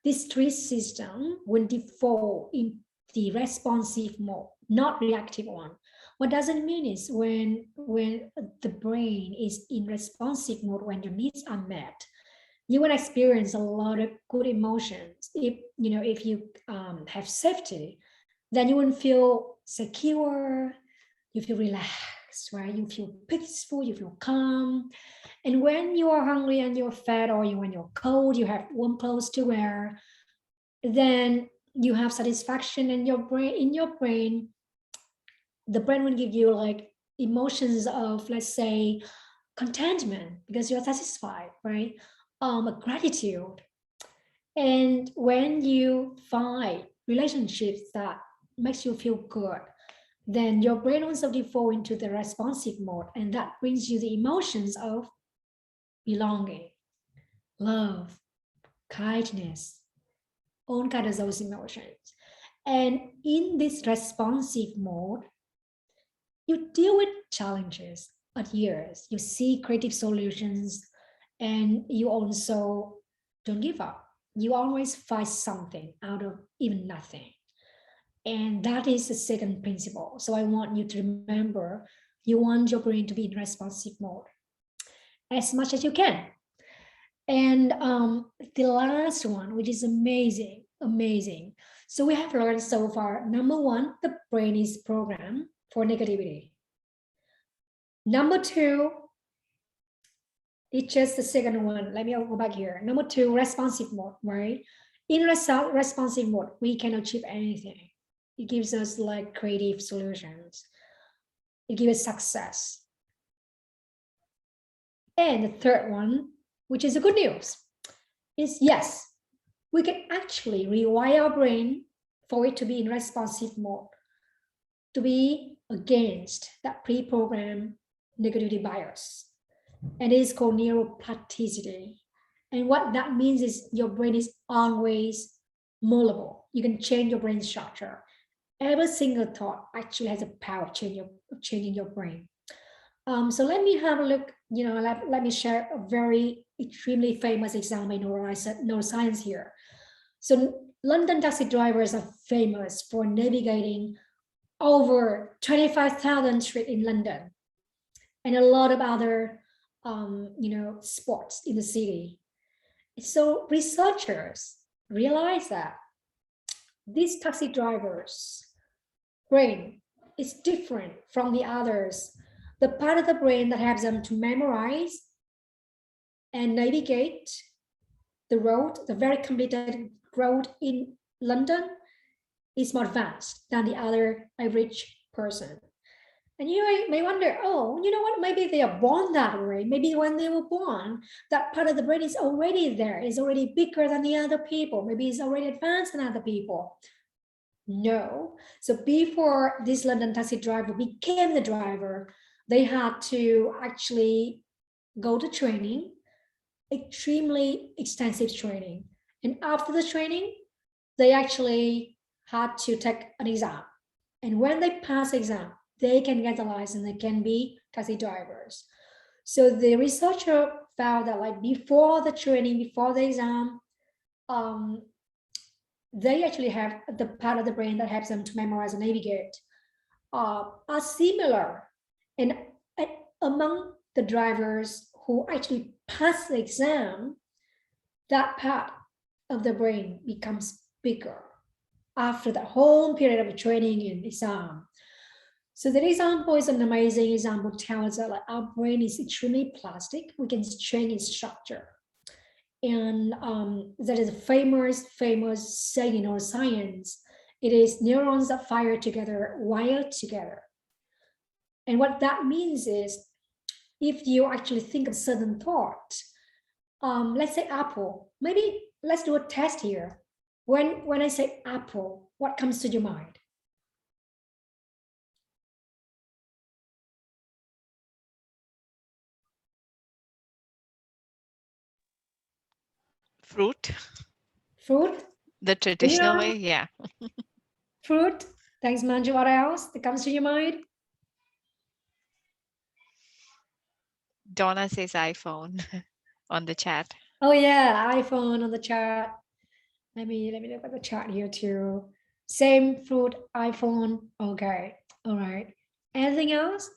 Speaker 2: these 3 systems will default in the responsive mode, not reactive one. What does it mean is when the brain is in responsive mode, when your needs are met, you will experience a lot of good emotions. If you have safety, then you will feel secure, you feel relaxed, right? You feel peaceful, you feel calm. And when you are hungry and you're fed, or when you're cold, you have warm clothes to wear, then you have satisfaction in your brain. the brain will give you like emotions of, let's say, contentment because you're satisfied, right? Gratitude. And when you find relationships that makes you feel good, then your brain also default into the responsive mode, and that brings you the emotions of belonging, love, kindness, all kinds of those emotions. And in this responsive mode, you deal with challenges at years, you see creative solutions, and you also don't give up. You always find something out of even nothing. And that is the second principle. So I want you to remember, you want your brain to be in responsive mode as much as you can. And the last one, which is amazing. So we have learned so far, number one, the brain is programmed for negativity. Number two, it's just the second one. Let me go back here. Number two, responsive mode, right? In responsive mode, we can achieve anything. It gives us like creative solutions. It gives us success. And the third one, which is the good news, is yes, we can actually rewire our brain for it to be in responsive mode, to be against that pre-programmed negativity bias. And it is called neuroplasticity. And what that means is your brain is always moldable. You can change your brain structure. Every single thought actually has a power of changing your brain. So let me have a look, let me share a very extremely famous example in neuroscience here. So London taxi drivers are famous for navigating over 25,000 streets in London and a lot of other sports in the city. So researchers realize that these taxi drivers' brain is different from the others. The part of the brain that helps them to memorize and navigate the road, the very complicated road in London, is more advanced than the other average person. And you may wonder, oh, you know what, maybe they are born that way. Maybe when they were born, that part of the brain is already there, is already bigger than the other people. Maybe it's already advanced than other people. No. So before this London taxi driver became the driver, they had to actually go to training, extremely extensive training. And after the training, they actually had to take an exam. And when they pass the exam, they can get the license, they can be taxi drivers. So the researcher found that like before the training, before the exam, they actually have the part of the brain that helps them to memorize and navigate are similar. And among the drivers who actually pass the exam, that part of the brain becomes bigger after the whole period of training and exam. So the example is an amazing example, tells us that like our brain is extremely plastic. We can change its structure. And that is a famous saying in neuroscience. It is neurons that fire together, wire together. And what that means is, if you actually think of certain thought, let's say apple, maybe let's do a test here. When I say apple, what comes to your mind?
Speaker 5: Fruit,
Speaker 2: Fruit?
Speaker 5: the traditional
Speaker 2: Yeah.
Speaker 5: way, yeah.
Speaker 2: Fruit? Thanks, Manju. What else that comes to your mind?
Speaker 5: Donna says iPhone on the chat.
Speaker 2: Oh yeah, iPhone on the chat. Let me look at the chat here too. Same fruit, iPhone. Okay, all right. Anything else?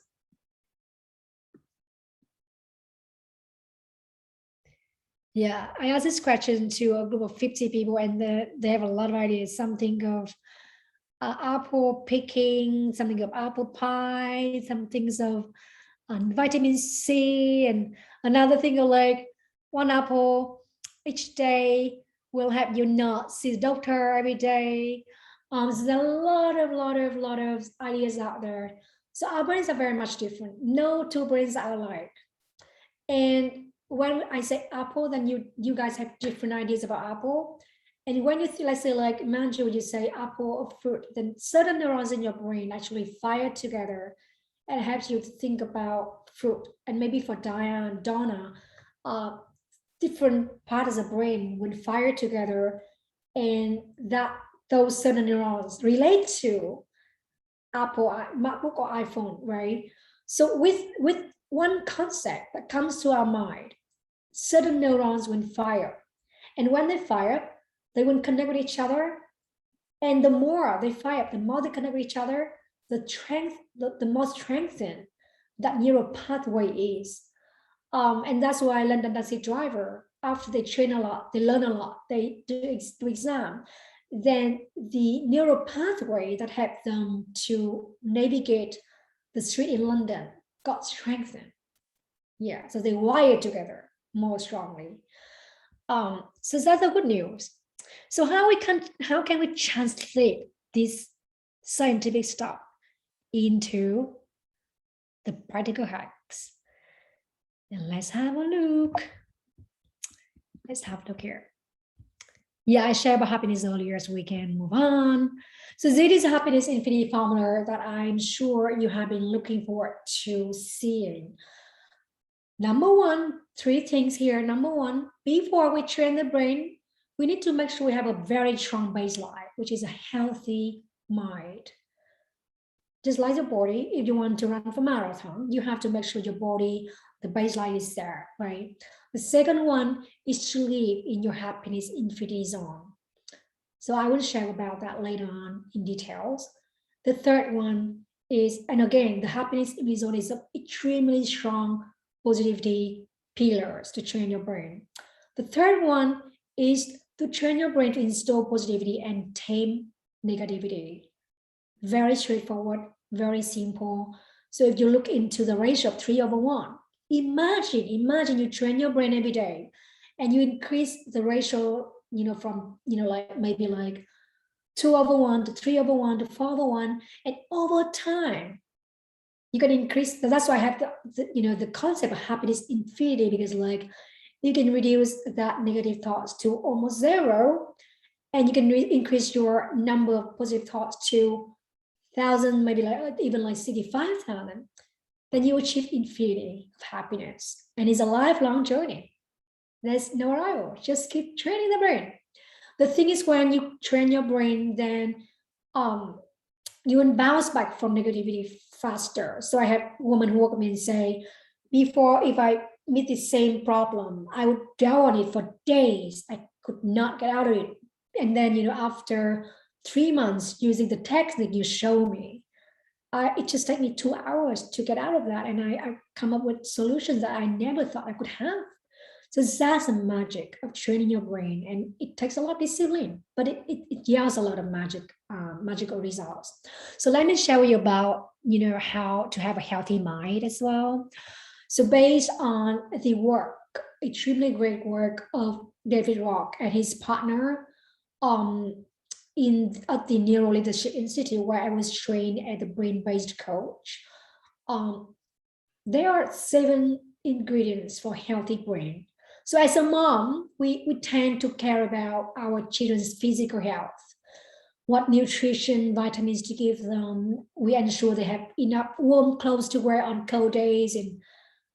Speaker 2: Yeah, I asked this question to a group of 50 people, and they have a lot of ideas. Something of apple picking, something of apple pie, some things of vitamin C, and another thing of like 1 apple each day will help you not see the doctor every day. So there are a lot of ideas out there. So our brains are very much different. No two brains are alike. And when I say apple, then you guys have different ideas about apple. And when you let's say like Manju, you say apple or fruit, then certain neurons in your brain actually fire together and helps you to think about fruit. And maybe for Diane, Donna, different parts of the brain will fire together, and that those certain neurons relate to Apple, MacBook or iPhone, right? So with one concept that comes to our mind, certain neurons will fire. And when they fire, they will connect with each other. And the more they fire, the more they connect with each other, the more strengthened that neural pathway is. And that's why London taxi driver, after they train a lot, they learn a lot, they do exam, then the neural pathway that helped them to navigate the street in London got strengthened. Yeah, so they wired together more strongly. So that's the good news. So how can we translate this scientific stuff into the practical hacks? And let's have a look. Let's have a look here. Yeah, I shared about happiness earlier, so we can move on. So this is a happiness infinity formula that I'm sure you have been looking forward to seeing. Number one, 3 things here. Number one, before we train the brain, we need to make sure we have a very strong baseline, which is a healthy mind. Just like your body, if you want to run for marathon, you have to make sure your body, the baseline is there, right? The second one is to live in your happiness infinity zone. So I will share about that later on in details. The third one is, and again, the happiness infinity zone is an extremely strong positivity pillars to train your brain. The third one is to train your brain to install positivity and tame negativity. Very straightforward, very simple. So if you look into the ratio of 3/1, imagine you train your brain every day and you increase the ratio, from, like maybe like 2/1 to 3/1 to 4/1, and over time, you can increase. That's why I have the concept of happiness infinity, because like you can reduce that negative thoughts to almost 0, and you can increase your number of positive thoughts to 1,000, maybe like even like 65,000. Then you achieve infinity of happiness, and it's a lifelong journey. There's no arrival. Just keep training the brain. The thing is, when you train your brain, then you will bounce back from negativity faster. So I have women who work with me and say, before, if I meet the same problem, I would dwell on it for days. I could not get out of it. And then, after 3 months using the technique you show me, it just takes me 2 hours to get out of that. And I come up with solutions that I never thought I could have. So that's the magic of training your brain. And it takes a lot of discipline, but it yields a lot of magical results. So let me share with you about, how to have a healthy mind as well. So based on the work, extremely great work of David Rock and his partner, at the Neuro Leadership Institute, where I was trained as a brain-based coach, there are 7 ingredients for healthy brain. So as a mom, we tend to care about our children's physical health, what nutrition, vitamins to give them. We ensure they have enough warm clothes to wear on cold days and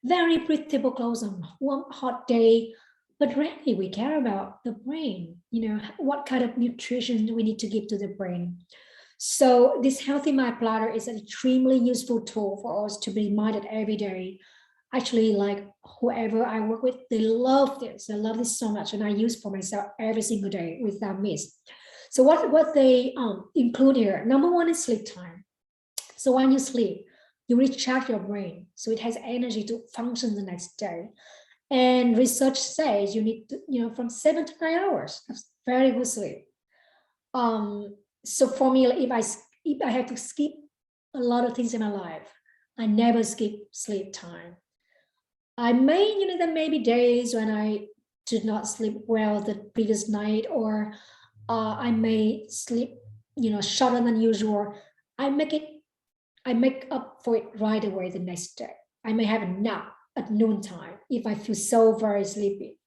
Speaker 2: very breathable clothes on warm, hot day. But really, we care about the brain, what kind of nutrition do we need to give to the brain. So this Healthy Mind Platter is an extremely useful tool for us to be reminded every day. Actually, like whoever I work with, they love this. I love this so much, and I use for myself every single day without miss. So what they include here, number 1 is sleep time. So when you sleep, you recharge your brain, so it has energy to function the next day. And research says you need to, from 7 to 9 hours. That's very good sleep. So for me, if I have to skip a lot of things in my life, I never skip sleep time. I may, there may be days when I did not sleep well the previous night, or I may sleep shorter than usual, I make up for it right away the next day. I may have a nap at noontime if I feel so very sleepy.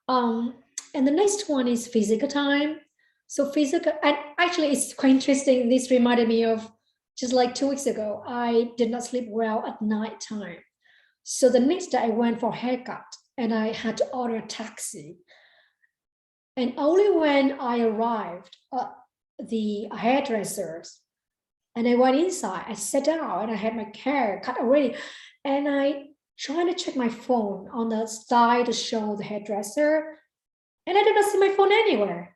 Speaker 2: And the next one is physical time. So physical, and actually it's quite interesting. This reminded me of just like 2 weeks ago, I did not sleep well at night time. So the next day I went for a haircut and I had to order a taxi. And only when I arrived at the hairdresser's and I went inside, I sat down and I had my hair cut already. And I tried to check my phone on the side to show the hairdresser. And I did not see my phone anywhere.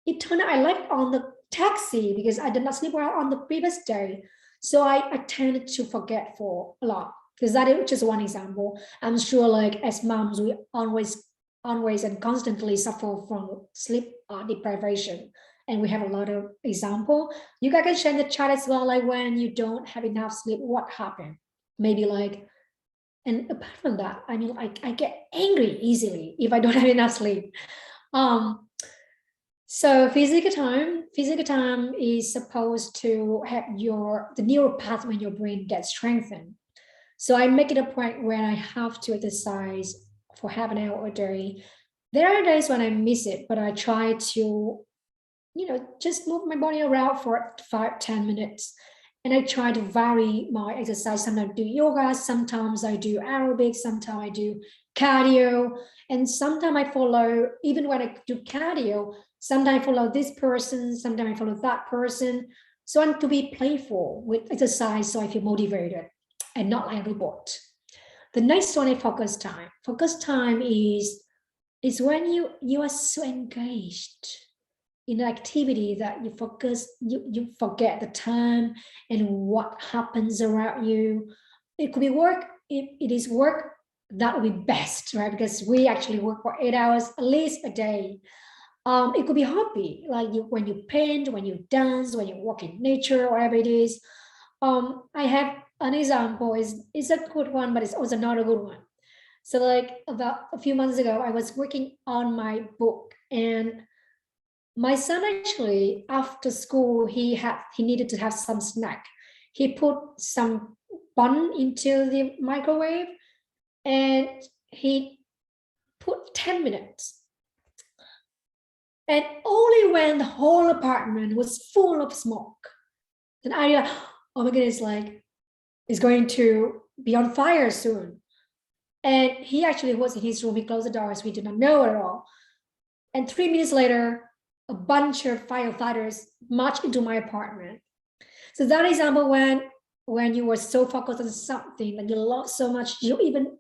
Speaker 2: It turned out I left it on the taxi because I did not sleep well on the previous day. So I tended to forget for a lot. Because that is just one example. I'm sure like as moms, we always and constantly suffer from sleep deprivation. And we have a lot of example. You guys can share in the chat as well, like when you don't have enough sleep, what happened? Maybe like, and apart from that, I mean, I get angry easily if I don't have enough sleep. So physical time is supposed to have the neural pathway in your brain get strengthened. So I make it a point where I have to exercise for half an hour a day. There are days when I miss it, but I try to, just move my body around for 5-10 minutes. And I try to vary my exercise. Sometimes I do yoga, sometimes I do aerobics, sometimes I do cardio. And sometimes I follow, even when I do cardio, sometimes I follow this person, sometimes I follow that person. So I'm to be playful with exercise so I feel motivated and not like a robot. The next one is focus time. Focus time is when you are so engaged in an activity that you focus, you forget the time and what happens around you. It could be work. If it is work, that would be best, right? Because we actually work for 8 hours at least a day. It could be hobby, like when you paint, when you dance, when you walk in nature, whatever it is. I have an example, is a good one, but it's also not a good one. So like about a few months ago, I was working on my book, and my son actually, after school, he needed to have some snack. He put some bun into the microwave and he put 10 minutes. And only when the whole apartment was full of smoke, then I realized, oh my goodness, like it's going to be on fire soon. And he actually was in his room, he closed the doors, we did not know at all. And 3 minutes later, a bunch of firefighters marched into my apartment. So that example, when you were so focused on something that you loved so much, you even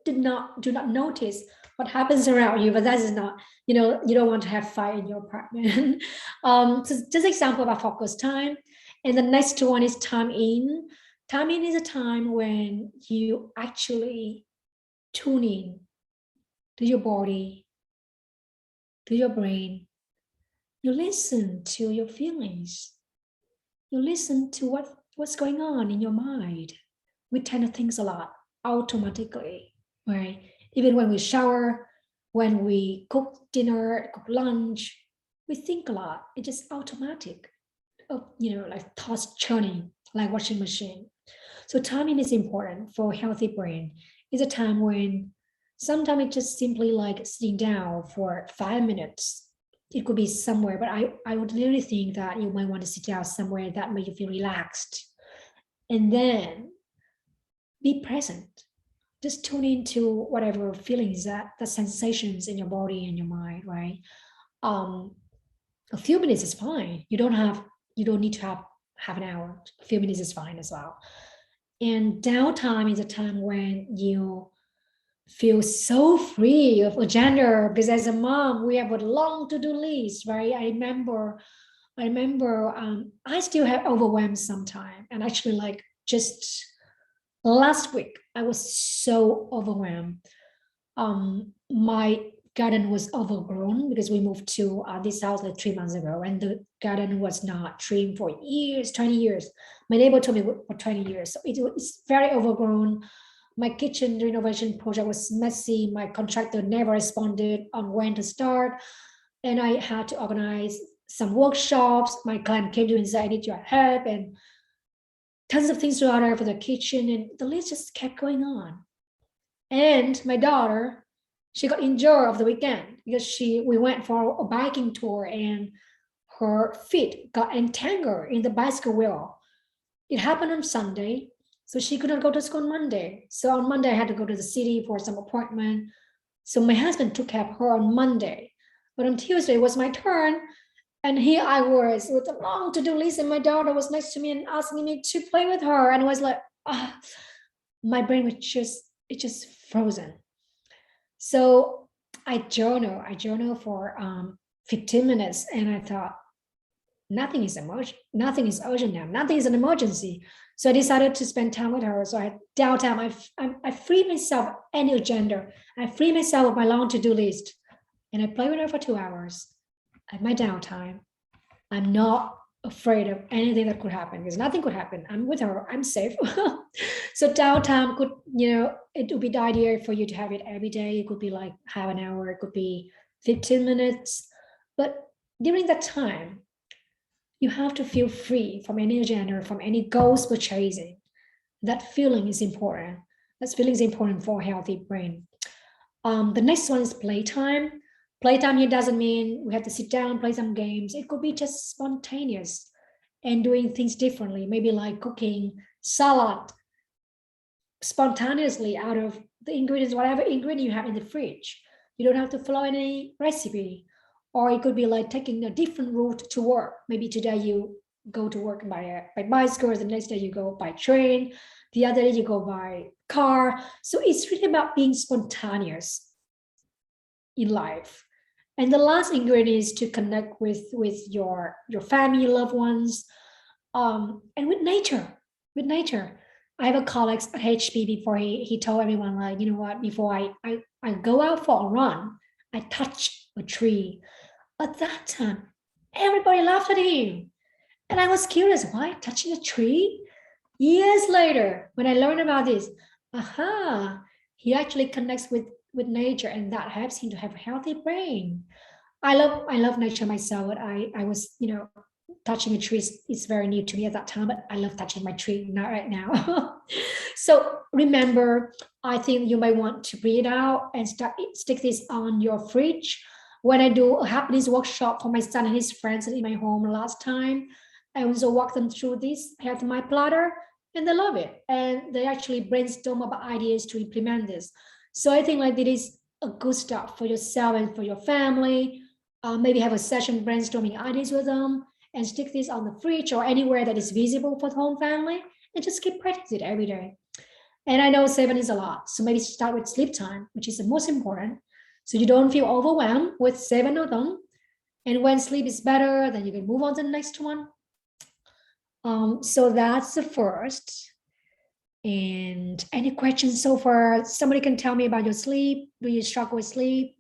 Speaker 2: do not notice what happens around you. But that is not, you don't want to have fire in your apartment. So just example about focus time. And the next one is time in. Time in is a time when you actually tune in to your body, to your brain. You listen to your feelings. You listen to what's going on in your mind. We tend to think a lot automatically, right? Even when we shower, when we cook dinner, cook lunch, we think a lot. It's just automatic, like thoughts churning, like washing machine. So timing is important for a healthy brain. It's a time when sometimes it's just simply like sitting down for 5 minutes. It could be somewhere, but I would really think that you might want to sit down somewhere that makes you feel relaxed. And then be present. Just tune into whatever feelings, the sensations in your body and your mind, right? A few minutes is fine. You don't need to have an hour. A few minutes is fine as well. And downtime is a time when you feel so free of agenda, because as a mom, we have a long to-do list, right? I remember I still have overwhelmed sometimes. And actually, like just last week, I was so overwhelmed. My garden was overgrown because we moved to this house like 3 months ago, and the garden was not trimmed for years, 20 years. My neighbor told me for 20 years. So it's very overgrown. My kitchen renovation project was messy. My contractor never responded on when to start. And I had to organize some workshops. My client came to me and said, I need your help, and tons of things to order for the kitchen, and the list just kept going on. And my daughter, she got injured over the weekend because we went for a biking tour and her feet got entangled in the bicycle wheel. It happened on Sunday, so she could not go to school on Monday. So on Monday, I had to go to the city for some appointment. So my husband took care of her on Monday. But on Tuesday, it was my turn. And here I was with a long to-do list, and my daughter was next to me and asking me to play with her. And I was like, my brain was just frozen. So I journal for 15 minutes, and I thought, nothing is urgent now. Nothing is an emergency. So I decided to spend time with her. So I had downtime. I free myself of any agenda. I free myself of my long to-do list, and I play with her for 2 hours at my downtime. I'm not afraid of anything that could happen, because nothing could happen. I'm with her. I'm safe. So downtime could, it would be the idea for you to have it every day. It could be like half an hour. It could be 15 minutes. But during that time, you have to feel free from any agenda, from any goals for chasing. That feeling is important. That feeling is important for a healthy brain. The next one is playtime. Playtime here doesn't mean we have to sit down and play some games. It could be just spontaneous and doing things differently, maybe like cooking salad spontaneously out of the ingredients, whatever ingredient you have in the fridge. You don't have to follow any recipe. Or it could be like taking a different route to work. Maybe today you go to work by bicycle, the next day you go by train, the other day you go by car. So it's really about being spontaneous in life. And the last ingredient is to connect with your family, loved ones, and with nature. With nature. I have a colleague at HP before he told everyone, like, you know what, before I go out for a run, I touch a tree. At that time, everybody laughed at him. And I was curious, why touching a tree? Years later, when I learned about this, he actually connects with nature, and that helps him to have a healthy brain. I love nature myself. But I was, touching a tree is very new to me at that time, but I love touching my tree right now. So remember, I think you might want to breathe out and stick this on your fridge. When I do a happiness workshop for my son and his friends in my home last time, I also walk them through this, I have my platter, and they love it. And they actually brainstorm about ideas to implement this. So I think like it is a good start for yourself and for your family. Maybe have a session brainstorming ideas with them, and stick this on the fridge or anywhere that is visible for the whole family, and just keep practicing it every day. And I know 7 is a lot, so maybe start with sleep time, which is the most important. So you don't feel overwhelmed with 7 of them. And when sleep is better, then you can move on to the next one. So that's the first. And any questions so far? Somebody can tell me about your sleep. Do you struggle with sleep?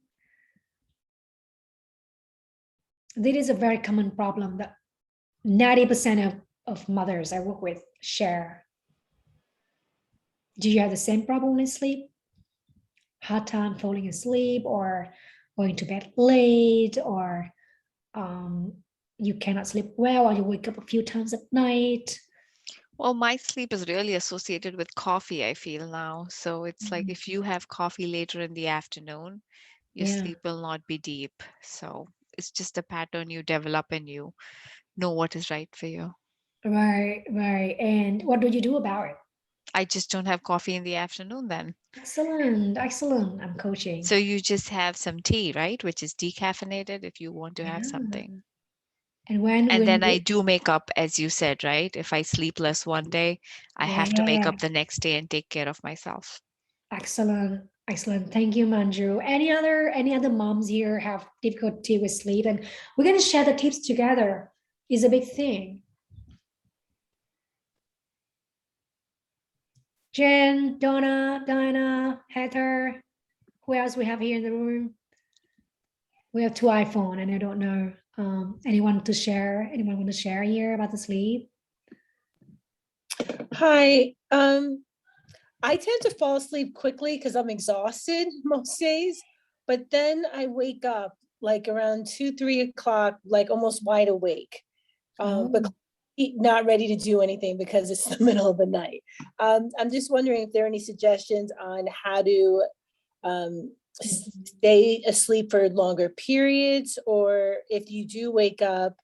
Speaker 2: This is a very common problem that 90% of mothers I work with share. Do you have the same problem with sleep? Hard time falling asleep, or going to bed late, or you cannot sleep well, or you wake up a few times at night?
Speaker 5: Well, my sleep is really associated with coffee, I feel now. So it's like if you have coffee later in the afternoon, your sleep will not be deep. So it's just a pattern you develop, and you know what is right for you.
Speaker 2: Right. And what do you do about it?
Speaker 5: I just don't have coffee in the afternoon then.
Speaker 2: Excellent. I'm coaching.
Speaker 5: So you just have some tea, right? Which is decaffeinated if you want to have something.
Speaker 2: And
Speaker 5: then I do make up, as you said, right? If I sleep less one day, I have to make up the next day and take care of myself.
Speaker 2: Excellent. Thank you, Manju. Any other moms here have difficulty with sleep? And we're going to share the tips together. It's a big thing. Jen, Donna, Diana, Heather. Who else we have here in the room? We have 2 iPhones, and I don't know. Anyone want to share here about the sleep?
Speaker 4: Hi. I tend to fall asleep quickly because I'm exhausted most days, but then I wake up like around 2-3 o'clock, like almost wide awake, but not ready to do anything because it's the middle of the night. I'm just wondering if there are any suggestions on how to stay asleep for longer periods, or if you do wake up,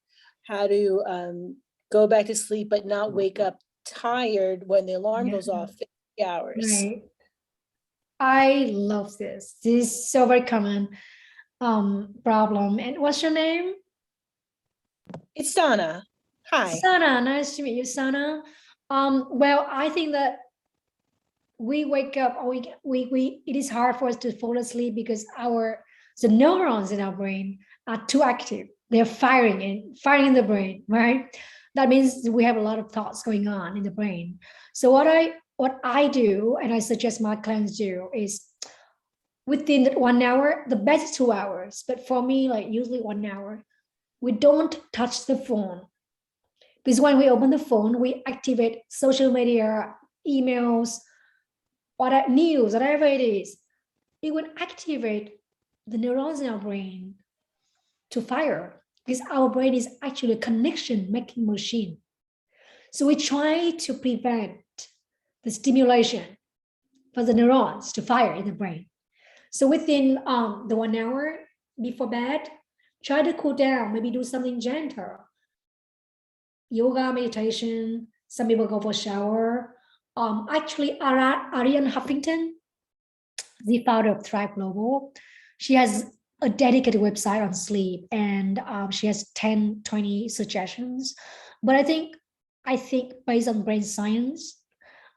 Speaker 4: how to go back to sleep but not wake up tired when the alarm goes off 50 hours.
Speaker 2: Right. I love this. This is so very common problem. And what's your name?
Speaker 4: It's Donna. Hi.
Speaker 2: Sana. Nice to meet you, Sana. Well, I think that we wake up, or it is hard for us to fall asleep because the neurons in our brain are too active. They're firing in the brain, right? That means we have a lot of thoughts going on in the brain. So what I do, and I suggest my clients do, is within 1 hour, the best is 2 hours, but for me, like usually 1 hour, we don't touch the phone. Because when we open the phone, we activate social media, emails, news, whatever it is. It would activate the neurons in our brain to fire, because our brain is actually a connection-making machine. So we try to prevent the stimulation for the neurons to fire in the brain. So within the 1 hour before bed, try to cool down, maybe do something gentle. Yoga, meditation, some people go for a shower. Actually, Ariane Huffington, the founder of Thrive Global, she has a dedicated website on sleep, and she has 10, 20 suggestions. But I think based on brain science,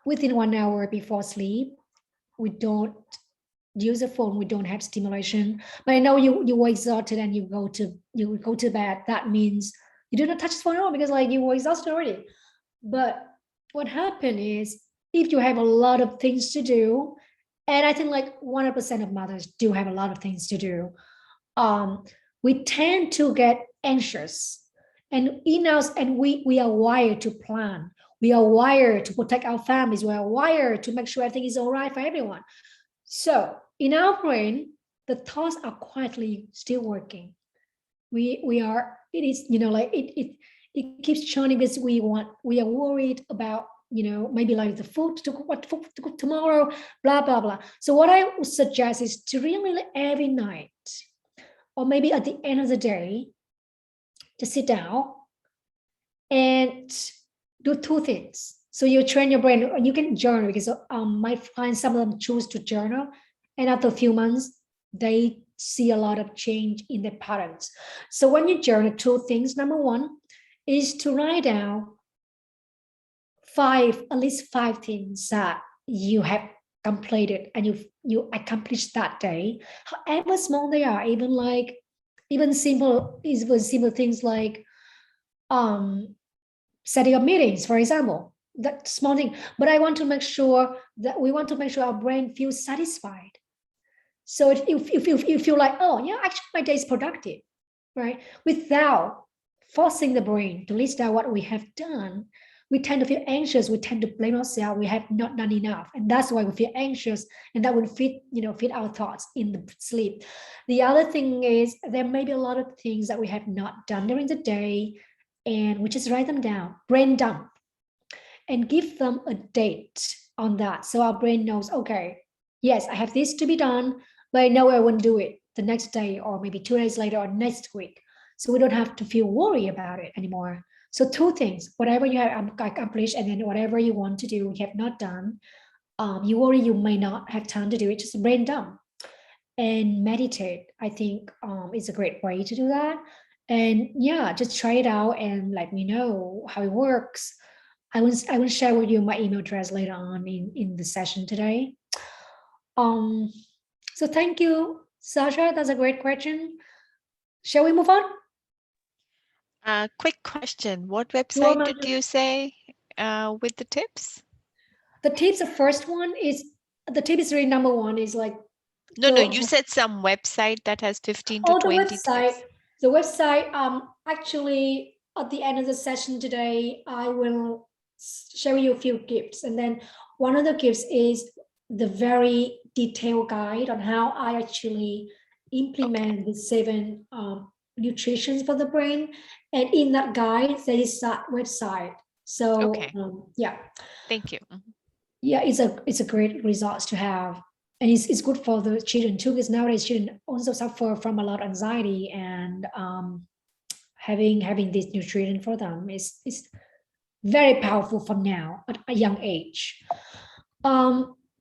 Speaker 2: within 1 hour before sleep, we don't use the phone, we don't have stimulation. But I know you were exhausted and you go to bed. That means you do not touch the phone at all because like you were exhausted already. But what happened is, if you have a lot of things to do, and I think like 100% of mothers do have a lot of things to do, we tend to get anxious, and we are wired to plan. We are wired to protect our families. We are wired to make sure everything is all right for everyone. So in our brain, the thoughts are quietly still working. It keeps churning because we are worried about, maybe like the food to cook tomorrow, blah, blah, blah. So what I would suggest is to really every night, or maybe at the end of the day, to sit down and do two things. So you train your brain, and you can journal, because my clients, some of them choose to journal, and after a few months, they see a lot of change in their patterns. So when you journal, two things. Number one is to write down at least five things that you have completed and you accomplished that day, however small they are, even simple things like setting up meetings, for example. That small thing. But we want to make sure our brain feels satisfied. So if you feel like, oh yeah, actually my day is productive, right? Without forcing the brain to list out what we have done, we tend to feel anxious. We tend to blame ourselves. We have not done enough, and that's why we feel anxious, and that would fit our thoughts in the sleep. The other thing is, there may be a lot of things that we have not done during the day, and we just write them down, brain dump, and give them a date on that, so our brain knows, okay, yes, I have this to be done, but I know I won't do it the next day, or maybe 2 days later, or next week. So we don't have to feel worried about it anymore. So two things: whatever you have accomplished, and then whatever you want to do, you have not done, you worry you may not have time to do it, just brain dump. And meditate, I think, is a great way to do that. And yeah, just try it out and let me know how it works. I will share with you my email address later on in the session today. So thank you, Sasha. That's a great question. Shall we move on?
Speaker 5: Quick question. What website did you say with the tips?
Speaker 2: The tips, the first one is, the tip is really number one is like.
Speaker 5: No, you said some website that has 15 to 20 tips.
Speaker 2: The website, actually, at the end of the session today, I will share you a few gifts. And then one of the gifts is the very detailed guide on how I actually implement the 7 nutritions for the brain, and in that guide there is that website. So
Speaker 5: Okay.
Speaker 2: yeah,
Speaker 5: Thank you.
Speaker 2: yeah, it's a great resource to have, and it's good for the children too, because nowadays children also suffer from a lot of anxiety, and having this nutrition for them is very powerful for now at a young age.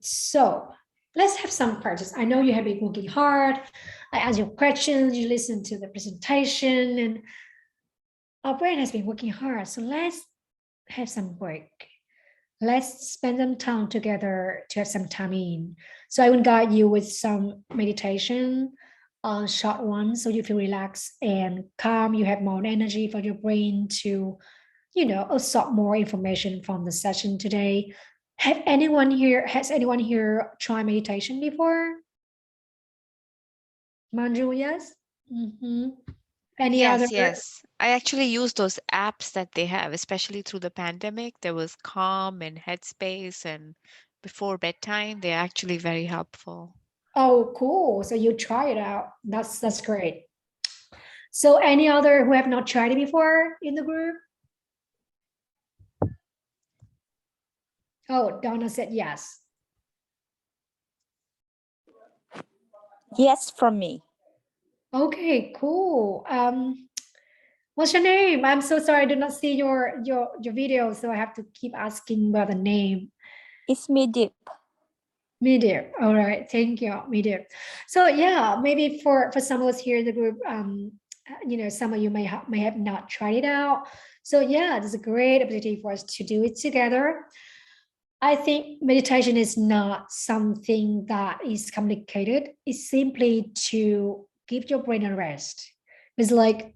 Speaker 2: So let's have some practice. I know you have been working hard. I ask you questions, you listen to the presentation, and our brain has been working hard. So let's have some break. Let's spend some time together to have some time in. So I will guide you with some meditation, short ones, so you feel relaxed and calm. You have more energy for your brain to, absorb more information from the session today. Has anyone here tried meditation before? Manju, yes? Any other?
Speaker 5: Yes. I actually use those apps that they have, especially through the pandemic. There was Calm and Headspace, and before bedtime, they're actually very helpful.
Speaker 2: Oh, cool. So you try it out. That's great. So any other who have not tried it before in the group? Oh, Donna said yes.
Speaker 7: Yes, from me.
Speaker 2: Okay, cool. What's your name? I'm so sorry, I did not see your video, so I have to keep asking about the name.
Speaker 7: It's me, Deep.
Speaker 2: Medium. All right, thank you, medium. So yeah, maybe for some of us here in the group, some of you may have not tried it out. So yeah, this is a great opportunity for us to do it together. I think meditation is not something that is complicated. It's simply to give your brain a rest. It's like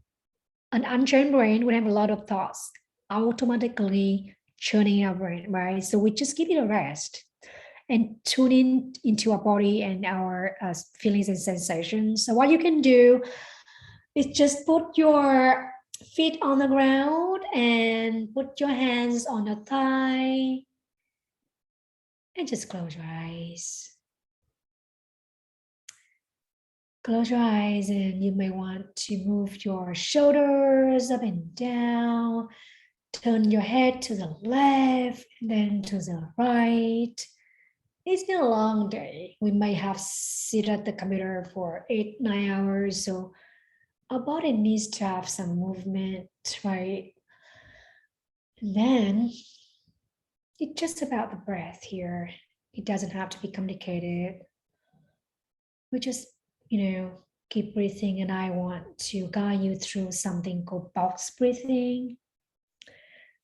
Speaker 2: an untrained brain would have a lot of thoughts automatically churning our brain, right? So we just give it a rest and tune in into our body and our feelings and sensations. So what you can do is just put your feet on the ground and put your hands on your thigh and just close your eyes. Close your eyes, and you may want to move your shoulders up and down. Turn your head to the left and then to the right. It's been a long day. We may have sit at the computer for 8-9 hours, so our body needs to have some movement, right? And then it's just about the breath here. It doesn't have to be complicated. We just, keep breathing, and I want to guide you through something called box breathing.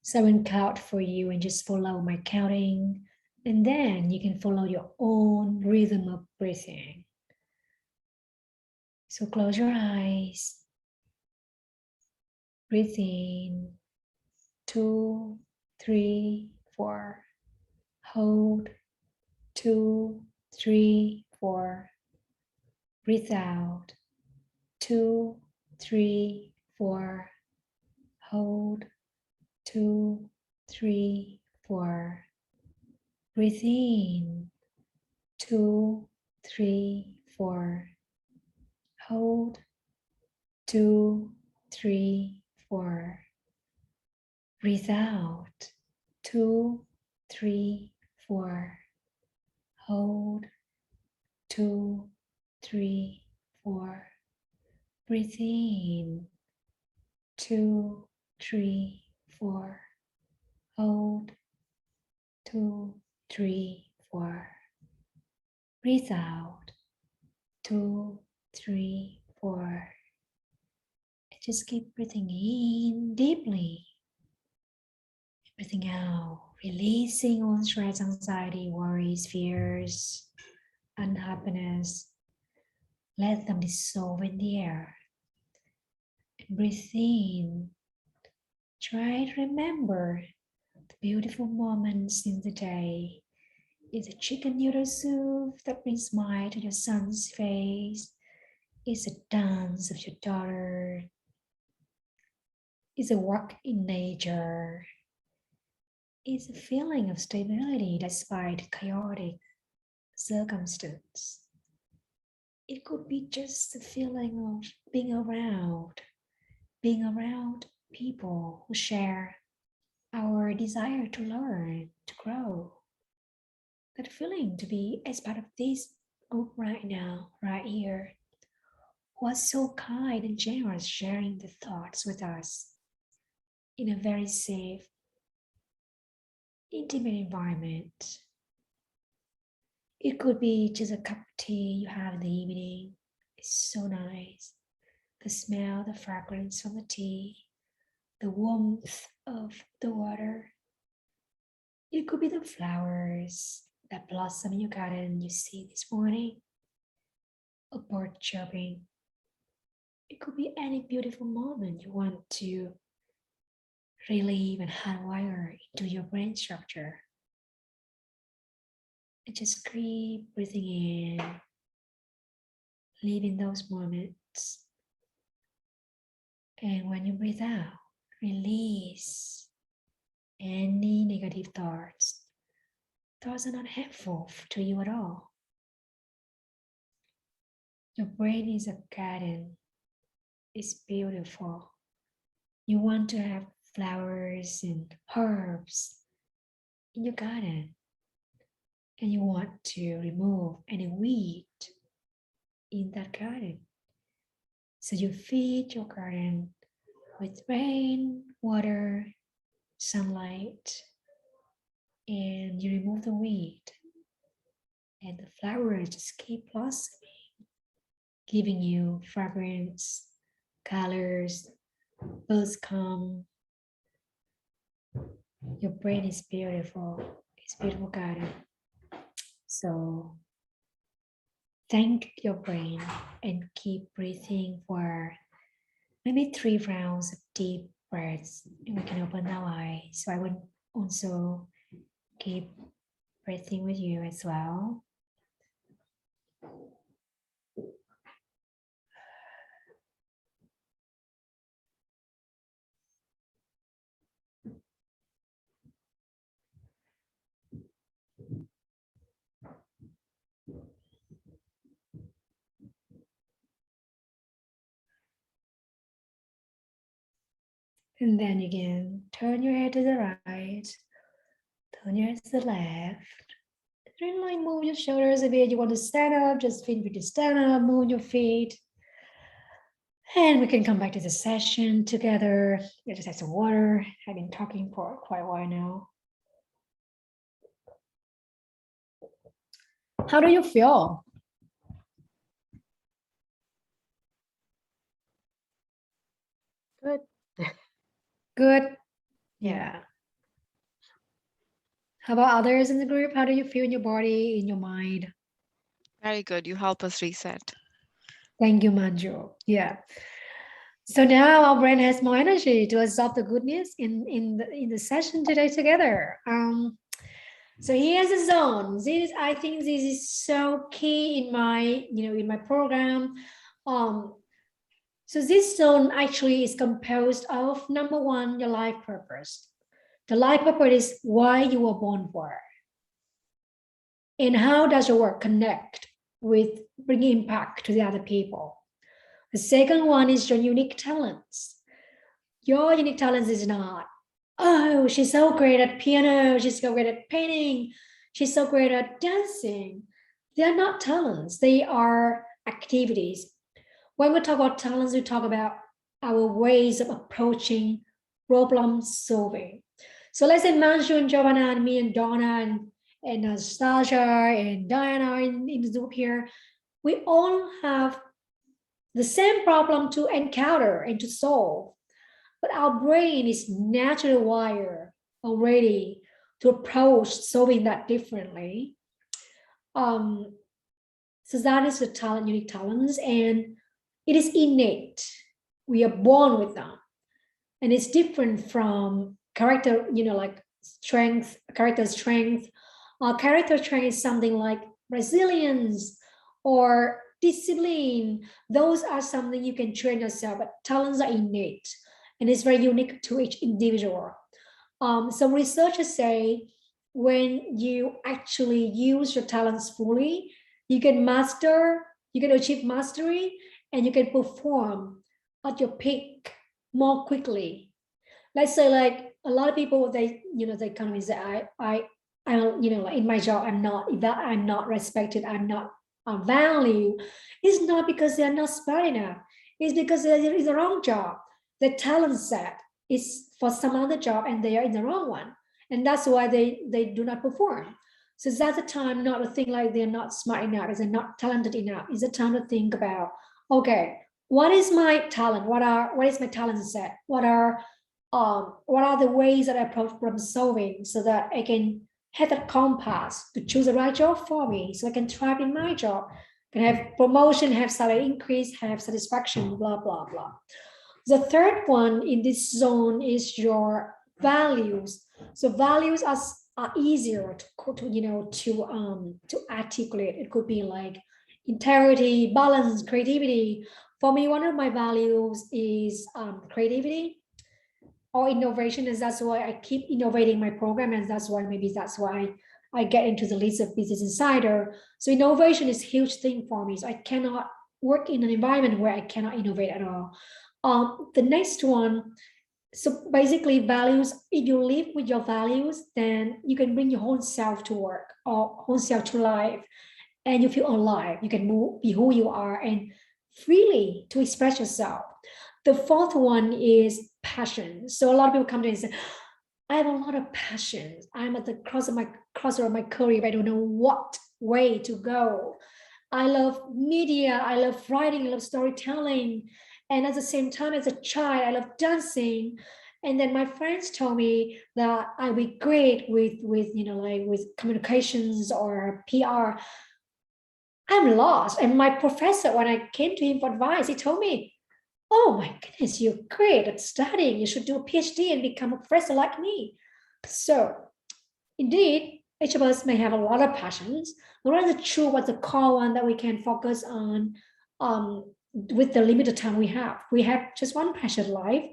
Speaker 2: So I will count for you and just follow my counting. And then you can follow your own rhythm of breathing. So close your eyes. Breathe in. 2, 3, 4. Hold. 2, 3, 4. Breathe out. 2, 3, 4. Hold. 2, 3, 4. Breathe in. 2, 3, 4. Hold. 2, 3, 4. Breathe out. 2, 3, 4. Hold. 2, 3, 4. Breathe in. 2, 3, 4. Hold. 2, 3, 4. Breathe out. 2, 3, 4. And just keep breathing in deeply. Breathing out, releasing all stress, anxiety, worries, fears, unhappiness. Let them dissolve in the air. And breathe in. Try to remember the beautiful moments in the day. Is a chicken noodle soup that brings smile to your son's face? Is a dance of your daughter? Is a walk in nature? Is a feeling of stability despite chaotic circumstance? It could be just the feeling of being around people who share our desire to learn, to grow. That feeling to be as part of this group right now, right here, was so kind and generous, sharing the thoughts with us in a very safe, intimate environment. It could be just a cup of tea you have in the evening. It's so nice. The smell, the fragrance from the tea, the warmth of the water. It could be the flowers that blossom in your garden you see this morning, a bird chirping. It could be any beautiful moment you want to relive and hardwire into your brain structure. And just keep breathing in, living those moments. And when you breathe out, release any negative thoughts. Thoughts are not helpful to you at all. Your brain is a garden. It's beautiful. You want to have flowers and herbs in your garden. And you want to remove any weed in that garden. So you feed your garden with rain, water, sunlight, and you remove the weed. And the flowers just keep blossoming, giving you fragrance, colors, birds come. Your brain is beautiful. It's a beautiful garden. So thank your brain and keep breathing for maybe 3 rounds of deep breaths. And we can open our eyes. So I would also keep breathing with you as well. And then again, turn your head to the right, turn your head to the left. Then like move your shoulders a bit. You want to stand up, just feel free to stand up, move your feet. And we can come back to the session together. You just have some water. I've been talking for quite a while now. How do you feel?
Speaker 1: Good.
Speaker 2: Good. Yeah. How about others in the group? How do you feel in your body, in your mind?
Speaker 5: Very good. You help us reset.
Speaker 2: Thank you, Manju. Yeah. So now our brain has more energy to absorb the goodness in the session today together. So here's the zones. I think this is so key in my program. So this zone actually is composed of, number 1, your life purpose. The life purpose is why you were born for. And how does your work connect with bringing impact to the other people? The second one is your unique talents. Your unique talents is not, oh, she's so great at piano, she's so great at painting, she's so great at dancing. They are not talents, they are activities. When we talk about talents, we talk about our ways of approaching problem solving. So let's say Manju and Giovanna and me and Donna and Nastasia and Diana in the group here, we all have the same problem to encounter and to solve. But our brain is naturally wired already to approach solving that differently. So that is the talent, unique talents, and it is innate. We are born with them. And it's different from character, like strength, character strength. Character strength is something like resilience or discipline. Those are something you can train yourself, but talents are innate. And it's very unique to each individual. Some researchers say when you actually use your talents fully, you can master you can achieve mastery, and you can perform at your peak more quickly. Let's say like a lot of people, they kind of say, I like in my job, I'm not respected, I'm not valued. It's not because they're not smart enough. It's because they're in the wrong job. The talent set is for some other job and they are in the wrong one. And that's why they do not perform. So that's the time not to think like they're not smart enough, or they're not talented enough. It's a time to think about, okay, what is my talent? What is my talent set? What are the ways that I approach problem solving so that I can have that compass to choose the right job for me, so I can thrive in my job, can have promotion, have salary increase, have satisfaction, blah, blah, blah. The third one in this zone is your values. So values are easier to articulate. It could be like integrity, balance, creativity. For me, one of my values is creativity or innovation, and that's why I keep innovating my program, and that's why I get into the list of Business Insider. So innovation is a huge thing for me. So I cannot work in an environment where I cannot innovate at all. The next one, so basically values, if you live with your values, then you can bring your whole self to work or whole self to life, and you feel alive. You can be who you are and freely to express yourself. The fourth one is passion. So a lot of people come to me and say, I have a lot of passions. I'm at the crossroad of my career. I don't know what way to go. I love media. I love writing. I love storytelling. And at the same time, as a child, I love dancing. And then my friends told me that I'd be great with communications or PR. I'm lost. And my professor, when I came to him for advice, he told me, oh my goodness, you're great at studying. You should do a PhD and become a professor like me. So indeed, each of us may have a lot of passions. But what is the true, what's the core one that we can focus on with the limited time we have? We have just one passion in life.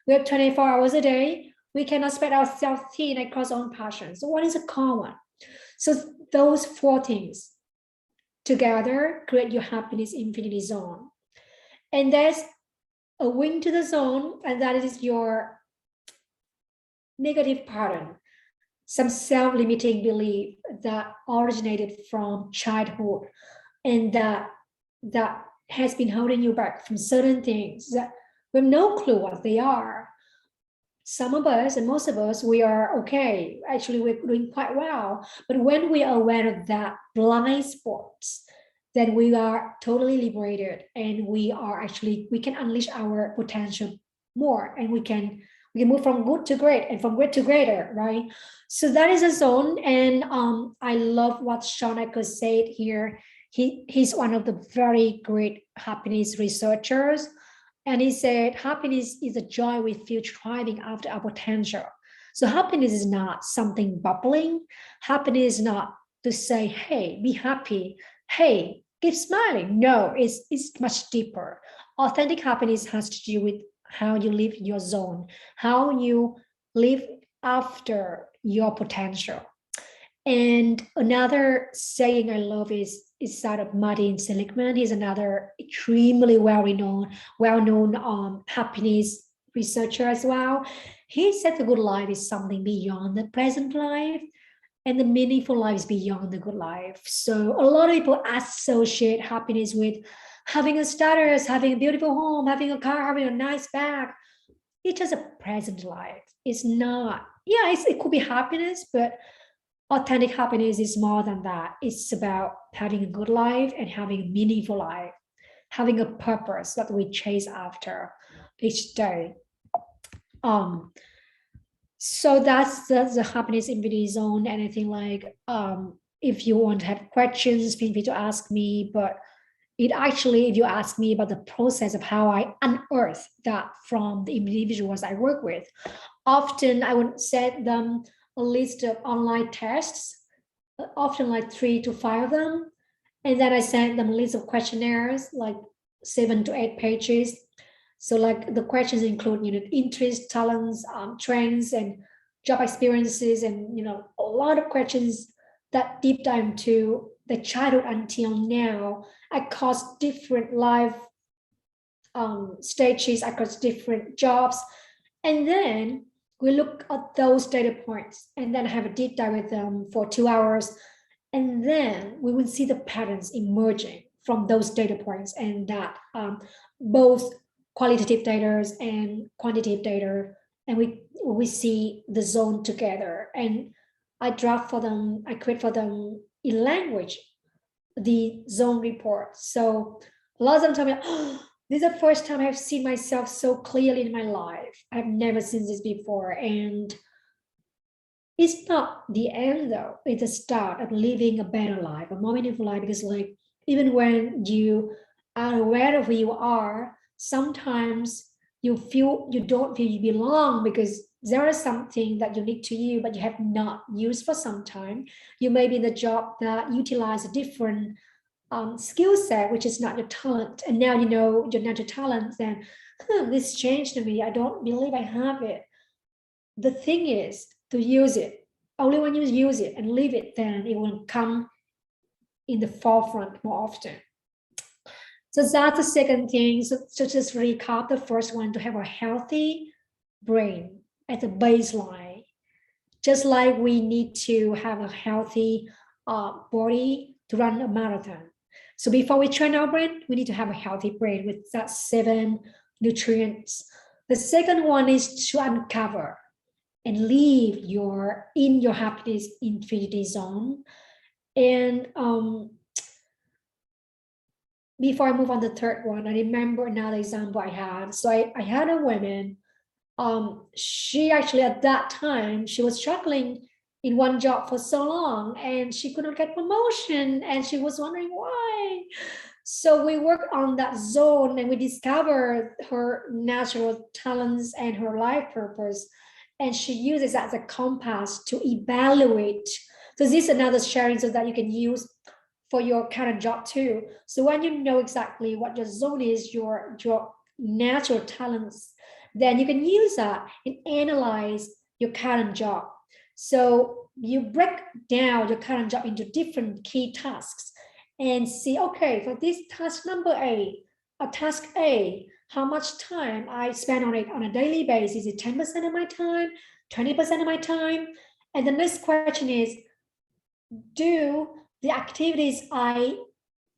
Speaker 2: We have 24 hours a day. We cannot spread ourselves thin across our own passions. So what is a core one? So those four things together create your happiness infinity zone. And there's a wing to the zone, and that is your negative pattern, some self-limiting belief that originated from childhood and that has been holding you back from certain things that we have no clue what they are. Some of us, and most of us, we are okay. Actually, we're doing quite well. But when we are aware of that blind spots, then we are totally liberated, and we can unleash our potential more, and we can move from good to great and from great to greater, right? So that is a zone. And I love what Sean Ecker said here. He's one of the very great happiness researchers. And he said, happiness is a joy we feel striving after our potential. So happiness is not something bubbling. Happiness is not to say, hey, be happy. Hey, keep smiling. No, it's much deeper. Authentic happiness has to do with how you live your zone, how you live after your potential. And another saying I love is that of Martin Seligman. He's another extremely well-known happiness researcher as well. He said the good life is something beyond the present life, and the meaningful life is beyond the good life. So a lot of people associate happiness with having a status, having a beautiful home, having a car, having a nice bag. It's just a present life. It's not, it could be happiness, but authentic happiness is more than that. It's about having a good life and having a meaningful life, having a purpose that we chase after each day. So that's the happiness infinity zone. And I think like, if you want to have questions, feel free to ask me. But it actually, if you ask me about the process of how I unearth that from the individuals I work with, often I would send them a list of online tests, often like 3 to 5 of them. And then I send them a list of questionnaires, like 7 to 8 pages. So like the questions include, interests, talents, trends, and job experiences, and, a lot of questions that deep dive into the childhood until now across different life stages, across different jobs. And then we look at those data points and then have a deep dive with them for 2 hours. And then we will see the patterns emerging from those data points, and that both qualitative data and quantitative data, and we see the zone together. And I draft for them, I create for them in language, the zone report. So a lot of them tell me, oh, this is the first time I've seen myself so clearly in my life. I've never seen this before. And it's not the end though, it's the start of living a better life, a more meaningful life, because like, even when you are aware of who you are, sometimes you feel you don't feel you belong because there is something that unique to you, but you have not used for some time. You may be in a job that utilize a different skill set, which is not your talent. And now you know your natural talent, then this changed to me. I don't believe I have it. The thing is to use it. Only when you use it and leave it, then it will come in the forefront more often. So that's the second thing. So just recap the first one, to have a healthy brain as a baseline. Just like we need to have a healthy body to run a marathon. So before we train our brain, we need to have a healthy brain with that 7 nutrients. The second one is to uncover and live in your happiness infinity zone. And before I move on to the third one, I remember another example I had. So I had a woman, she actually at that time, she was struggling in one job for so long and she could not get promotion and she was wondering why. So we worked on that zone and we discovered her natural talents and her life purpose. And she uses that as a compass to evaluate. So this is another sharing so that you can use for your current job too. So when you know exactly what your zone is, your natural talents, then you can use that and analyze your current job. So you break down your current job into different key tasks and see, okay, for this task number A, task A, how much time I spend on it on a daily basis. Is it 10% of my time, 20% of my time? And the next question is, do the activities I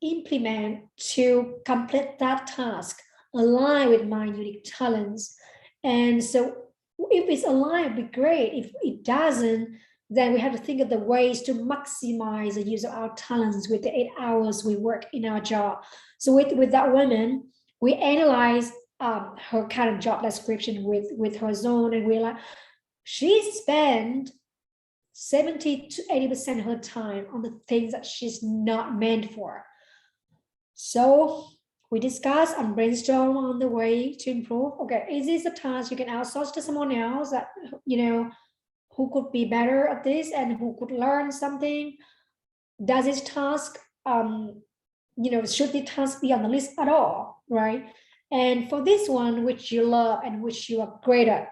Speaker 2: implement to complete that task align with my unique talents? And so if it's aligned, it'd be great. If it doesn't, then we have to think of the ways to maximize the use of our talents with the 8 hours we work in our job. So with that woman, we analyze her current job description with her zone, and we like, she spent 70 to 80% of her time on the things that she's not meant for. So we discuss and brainstorm on the way to improve. Okay, is this a task you can outsource to someone else that, you know, who could be better at this and who could learn something? Does this task, you know, should the task be on the list at all, right? And for this one, which you love and which you are great at,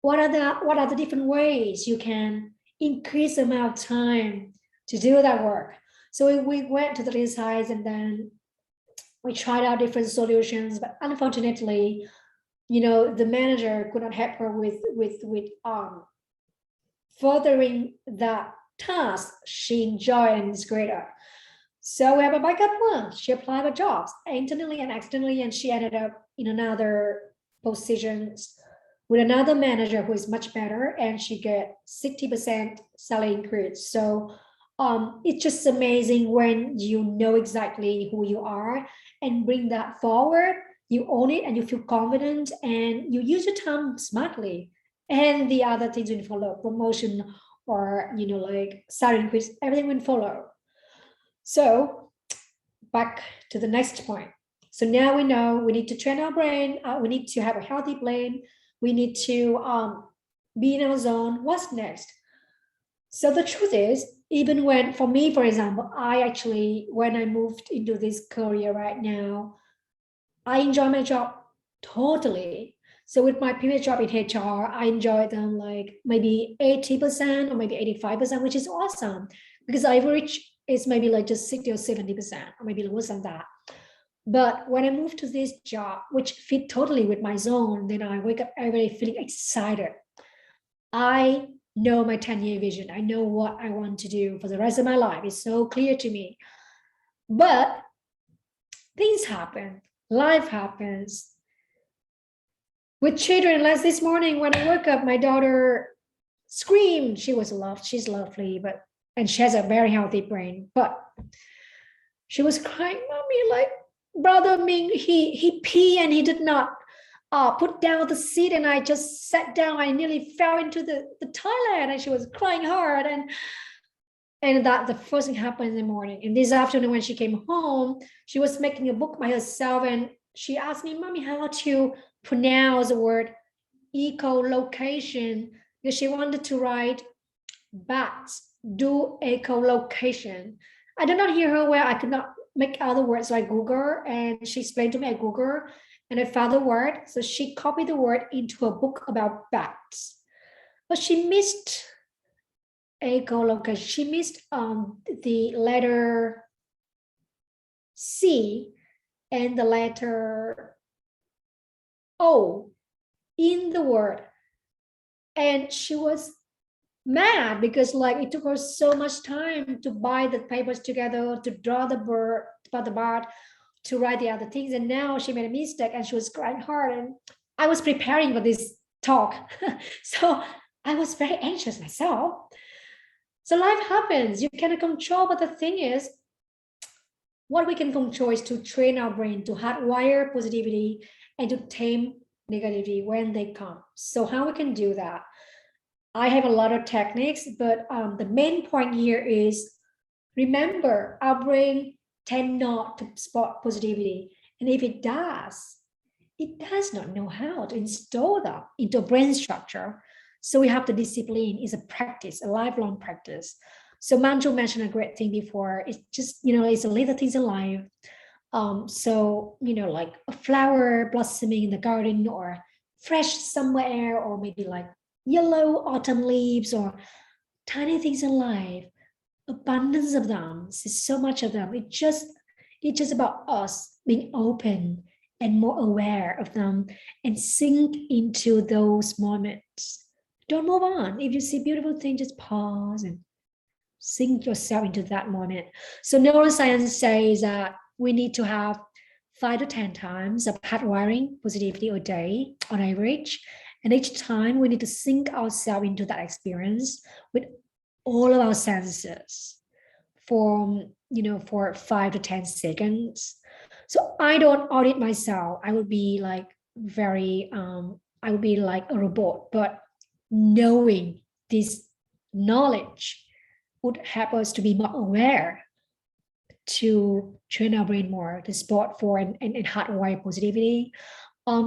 Speaker 2: what are the different ways you can increase the amount of time to do that work? So we went to the exercise and then we tried out different solutions, but unfortunately, you know, the manager could not help her with furthering that task she enjoyed and is great at. So we have a backup plan. She applied for jobs internally and externally, and she ended up in another position with another manager who is much better, and she get 60% salary increase. So it's just amazing when you know exactly who you are and bring that forward. You own it and you feel confident and you use your time smartly. And the other things will follow, promotion or, you know, like salary increase, everything will follow. So back to the next point. So now we know we need to train our brain. We need to have a healthy brain. We need to be in our zone. What's next? So the truth is, even when, for me, for example, I actually, when I moved into this career right now, I enjoy my job totally. So with my previous job in HR, I enjoyed them like maybe 80% or maybe 85%, which is awesome because I reached it's maybe like just 60 or 70%, or maybe less than that. But when I moved to this job, which fit totally with my zone, then I wake up every day feeling excited. I know my 10-year vision. I know what I want to do for the rest of my life. It's so clear to me. But things happen. Life happens. With children, like this morning when I woke up, my daughter screamed. She was loved. She's lovely, and she has a very healthy brain. But she was crying, "Mommy, like Brother Ming, he peed and he did not put down the seat, and I just sat down. I nearly fell into the toilet," and she was crying hard. And that the first thing happened in the morning. And this afternoon when she came home, she was making a book by herself, and she asked me, "Mommy, how to pronounce the word echolocation?" Because she wanted to write bats do echolocation. I did not hear her well. I could not make other words, so I Google, and she explained to me. I Google, and I found the word. So she copied the word into a book about bats, but she missed echolocation. She missed the letter C and the letter O in the word, and she was mad because like it took her so much time to buy the papers together, to draw the bird, about the bird, to write the other things, and now she made a mistake and she was crying hard. And I was preparing for this talk, so I was very anxious myself. So life happens. You cannot control, but the thing is, what we can control is to train our brain to hardwire positivity and to tame negativity when they come. So how we can do that? I have a lot of techniques, but the main point here is, remember, our brain tends not to spot positivity. And if it does not know how to install that into a brain structure. So we have the discipline. Is a practice, a lifelong practice. So Manju mentioned a great thing before. It's just, it's a little things in life. So, like a flower blossoming in the garden, or fresh summer air, or maybe like yellow autumn leaves, or tiny things in life, abundance of them. There's so much of them. It's just about us being open and more aware of them and sink into those moments. Don't move on. If you see beautiful things, just pause and sink yourself into that moment. So neuroscience says that we need to have 5 to 10 times of hardwiring positivity a day on average. And each time we need to sink ourselves into that experience with all of our senses for 5 to 10 seconds. So I don't audit myself. I would be like I would be like a robot, but knowing this knowledge would help us to be more aware, to train our brain more, to spot for and hardwire positivity.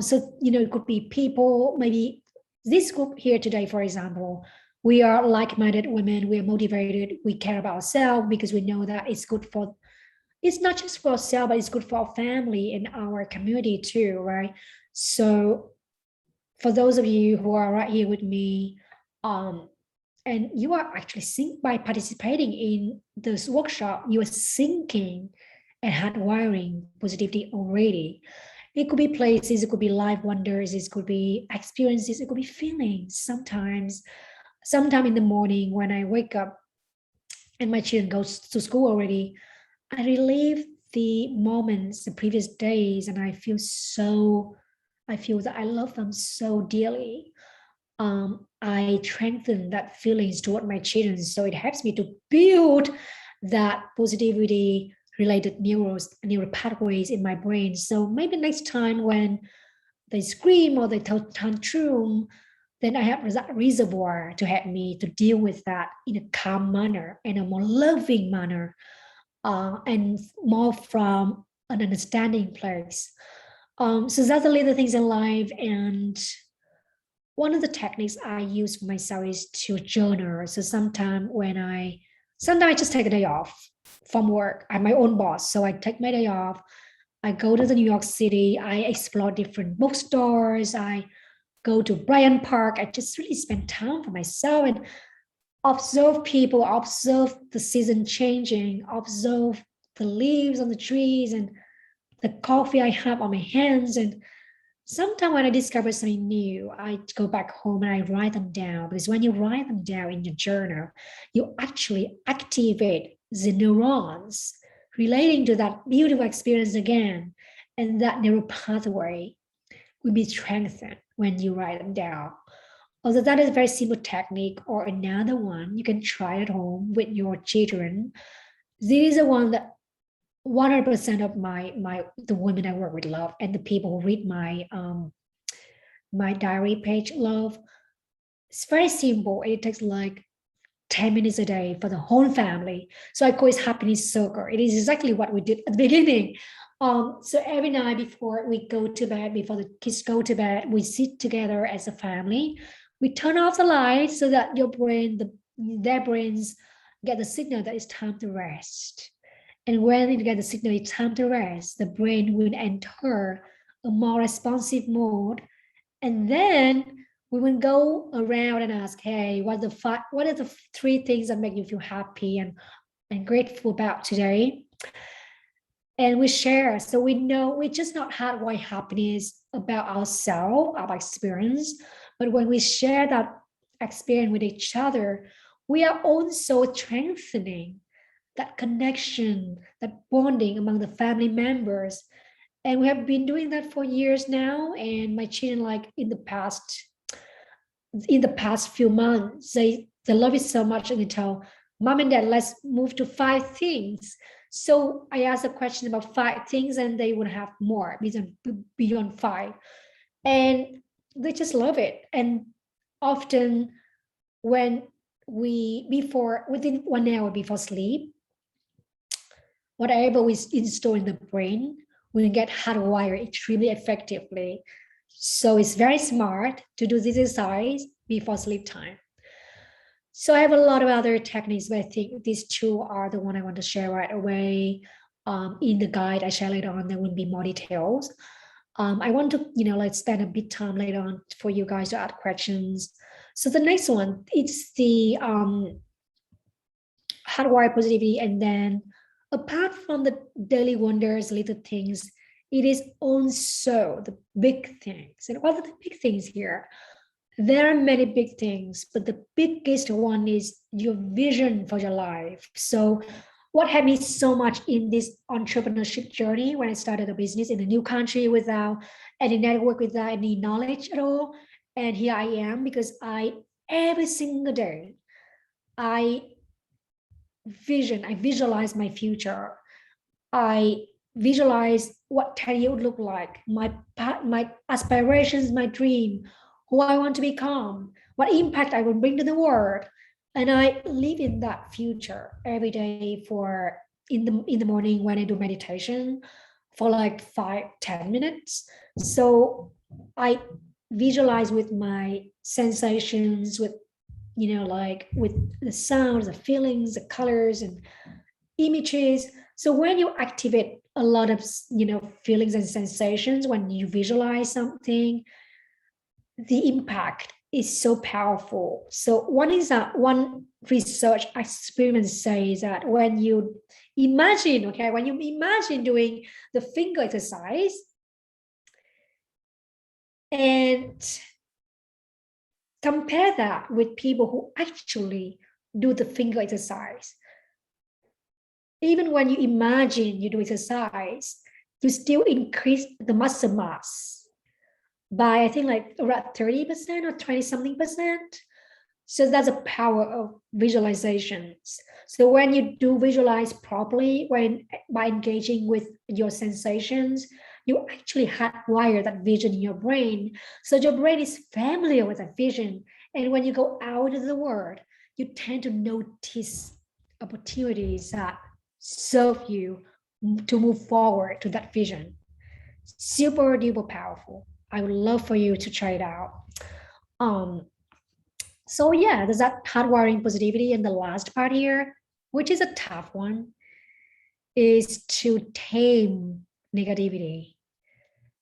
Speaker 2: So, it could be people, maybe this group here today, for example, we are like-minded women, we are motivated, we care about ourselves because we know that it's not just for ourselves, but it's good for our family and our community too, right? So for those of you who are right here with me, and you are actually by participating in this workshop, you are syncing and hardwiring positivity already. It could be places, it could be life wonders, it could be experiences, it could be feelings. Sometime in the morning when I wake up and my children go to school already, I relive the moments, the previous days, and I feel that I love them so dearly. I strengthen that feelings toward my children, so it helps me to build that positivity related neural pathways in my brain. So maybe next time when they scream or they tantrum, then I have that reservoir to help me to deal with that in a calm manner, in a more loving manner, and more from an understanding place. So that's the little things in life. And one of the techniques I use for myself is to journal. So sometimes I just take a day off from work. I'm my own boss, so I take my day off. I go to the New York City. I explore different bookstores. I go to Bryant Park. I just really spend time for myself. And observe people, observe the season changing, observe the leaves on the trees and the coffee I have on my hands. And sometimes when I discover something new, I go back home and I write them down, because when you write them down in your journal, you actually activate the neurons relating to that beautiful experience again. And that neural pathway will be strengthened when you write them down. Although that is a very simple technique, or another one you can try at home with your children. This is the one that 100% of the women I work with love, and the people who read my my diary page love. It's very simple. It takes like 10 minutes a day for the whole family. So I call it happiness circle. It is exactly what we did at the beginning. So every night before we go to bed, before the kids go to bed, we sit together as a family. We turn off the lights so that their brains get the signal that it's time to rest. And when it gets the signal it's time to rest, the brain will enter a more responsive mode. And then we will go around and ask, hey, what are the 3 things that make you feel happy and grateful about today? And we share. So we know we just not hardwire happiness about ourselves, our experience, but when we share that experience with each other, we are also strengthening that connection, that bonding among the family members. And we have been doing that for years now. And my children, like in the past few months, they love it so much, and they tell mom and dad, let's move to 5 things. So I asked a question about 5 things, and they would have more beyond 5. And they just love it. And often when within 1 hour before sleep, whatever we install in the brain will get hardwired extremely effectively. So it's very smart to do this exercise before sleep time. So I have a lot of other techniques, but I think these 2 are the one I want to share right away. In the guide I share later on, there will be more details. I want to, like spend a bit time later on for you guys to add questions. So the next one, it's the hardwire positivity. And then apart from the daily wonders, little things, it is also the big things. And what are the big things here? There are many big things, but the biggest one is your vision for your life. So what helped me so much in this entrepreneurship journey when I started a business in a new country without any network, without any knowledge at all. And here I am, because every single day, I visualize my future. I visualize what 10 years would look like, my aspirations, my dream, who I want to become, what impact I will bring to the world. And I live in that future every day in the morning when I do meditation for like 5-10 minutes. So I visualize with my sensations, with with the sounds, the feelings, the colors and images. So when you activate a lot of feelings and sensations, when you visualize something, the impact is so powerful. So one research experiment says that when you imagine doing the finger exercise and compare that with people who actually do the finger exercise, even when you imagine you do exercise, you still increase the muscle mass by, I think, like around 30% or 20-something%. So that's the power of visualizations. So when you do visualize properly, by engaging with your sensations, you actually hardwire that vision in your brain. So your brain is familiar with that vision. And when you go out of the world, you tend to notice opportunities that serve you to move forward to that vision. Super duper powerful. I would love for you to try it out. So yeah, there's that hardwiring positivity. And the last part here, which is a tough one, is to tame negativity.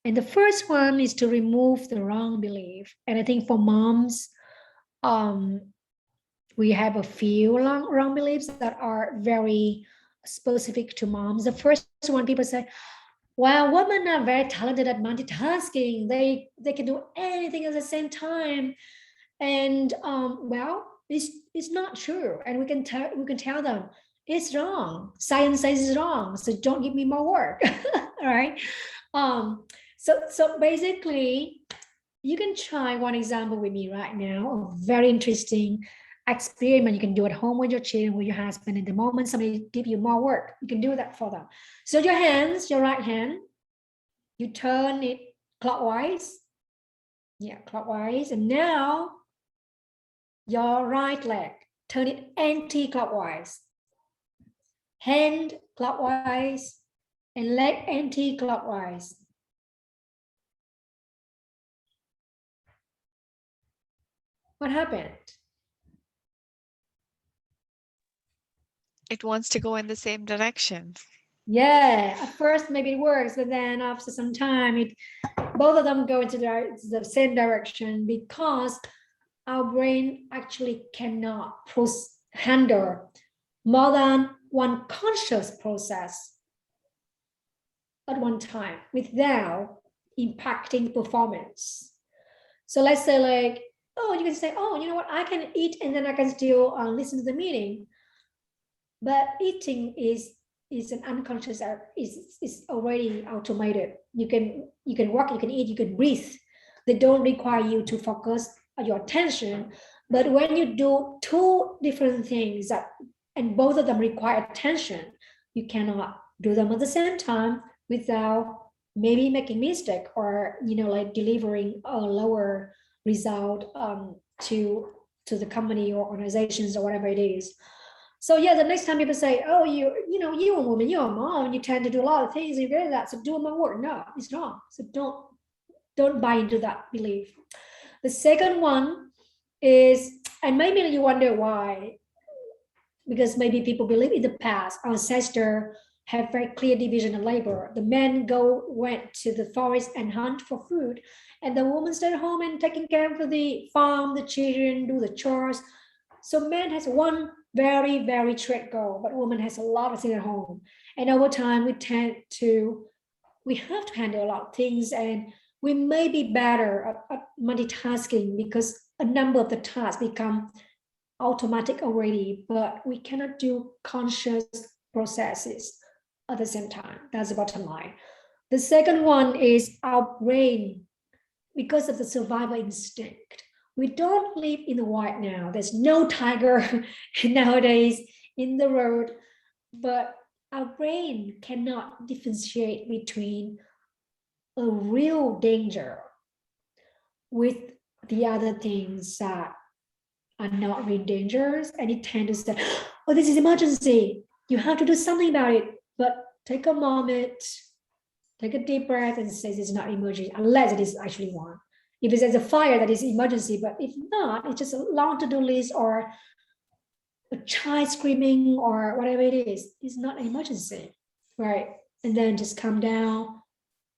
Speaker 2: And the first one is to remove the wrong belief. And I think for moms, we have a few wrong beliefs that are very specific to moms. The first one, people say, well, women are very talented at multitasking. They can do anything at the same time. And well, it's not true. And we can tell them it's wrong. Science says it's wrong. So don't give me more work. All right. So basically, you can try one example with me right now, a very interesting experiment you can do at home with your children, with your husband. At the moment somebody give you more work, you can do that for them. So your hands, your right hand, you turn it clockwise. Yeah, clockwise. And now your right leg, turn it anti-clockwise. Hand clockwise and leg anti-clockwise. What happened?
Speaker 5: It wants to go in the same direction.
Speaker 2: Yeah, at first maybe it works, but then after some time, both of them go into the same direction, because our brain actually cannot handle more than one conscious process at one time without impacting performance. So let's say, like, oh, you can say, oh, you know what, I can eat and then I can still listen to the meeting. But eating is an unconscious, is already automated. You can walk, you can eat, you can breathe. They don't require you to focus your attention. But when you do two different things and both of them require attention, you cannot do them at the same time without maybe making mistake, or like delivering a lower result to the company or organizations or whatever it is. So yeah, the next time people say, oh, you're a woman, you're a mom, you tend to do a lot of things, you really that, so do my work. No, it's wrong. So don't buy into that belief. The second one is, and maybe you wonder why, because maybe people believe in the past, our ancestors have very clear division of labor. The men went to the forest and hunt for food, and the woman stayed at home and taking care of the farm, the children, do the chores. So man has one very, very trade goal, but woman has a lot of things at home. And over time, we have to handle a lot of things, and we may be better at multitasking because a number of the tasks become automatic already, but we cannot do conscious processes at the same time. That's the bottom line. The second one is our brain, because of the survival instinct. We don't live in the wild now. There's no tiger nowadays in the road, but our brain cannot differentiate between a real danger with the other things that are not real dangers, and it tends to say, oh, this is emergency. You have to do something about it. But take a moment, take a deep breath and say it's not emergency, unless it is actually one. If it's a fire, that is emergency, but if not, it's just a long to-do list or a child screaming or whatever it is, it's not an emergency, right? And then just calm down,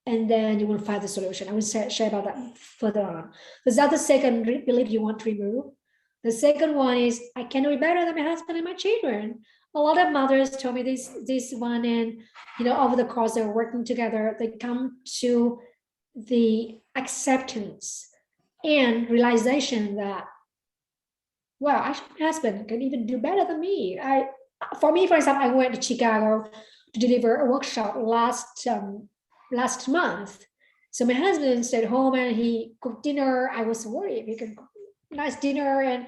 Speaker 2: and then you will find the solution. I will share about that further on. Is that the second belief you want to remove? The second one is, I can do it better than my husband and my children. A lot of mothers told me this one, and over the course they're working together, they come to the acceptance and realization that, well, actually my husband can even do better than me. For example, I went to Chicago to deliver a workshop last month. So my husband stayed home and he cooked dinner. I was worried he could cook nice dinner, and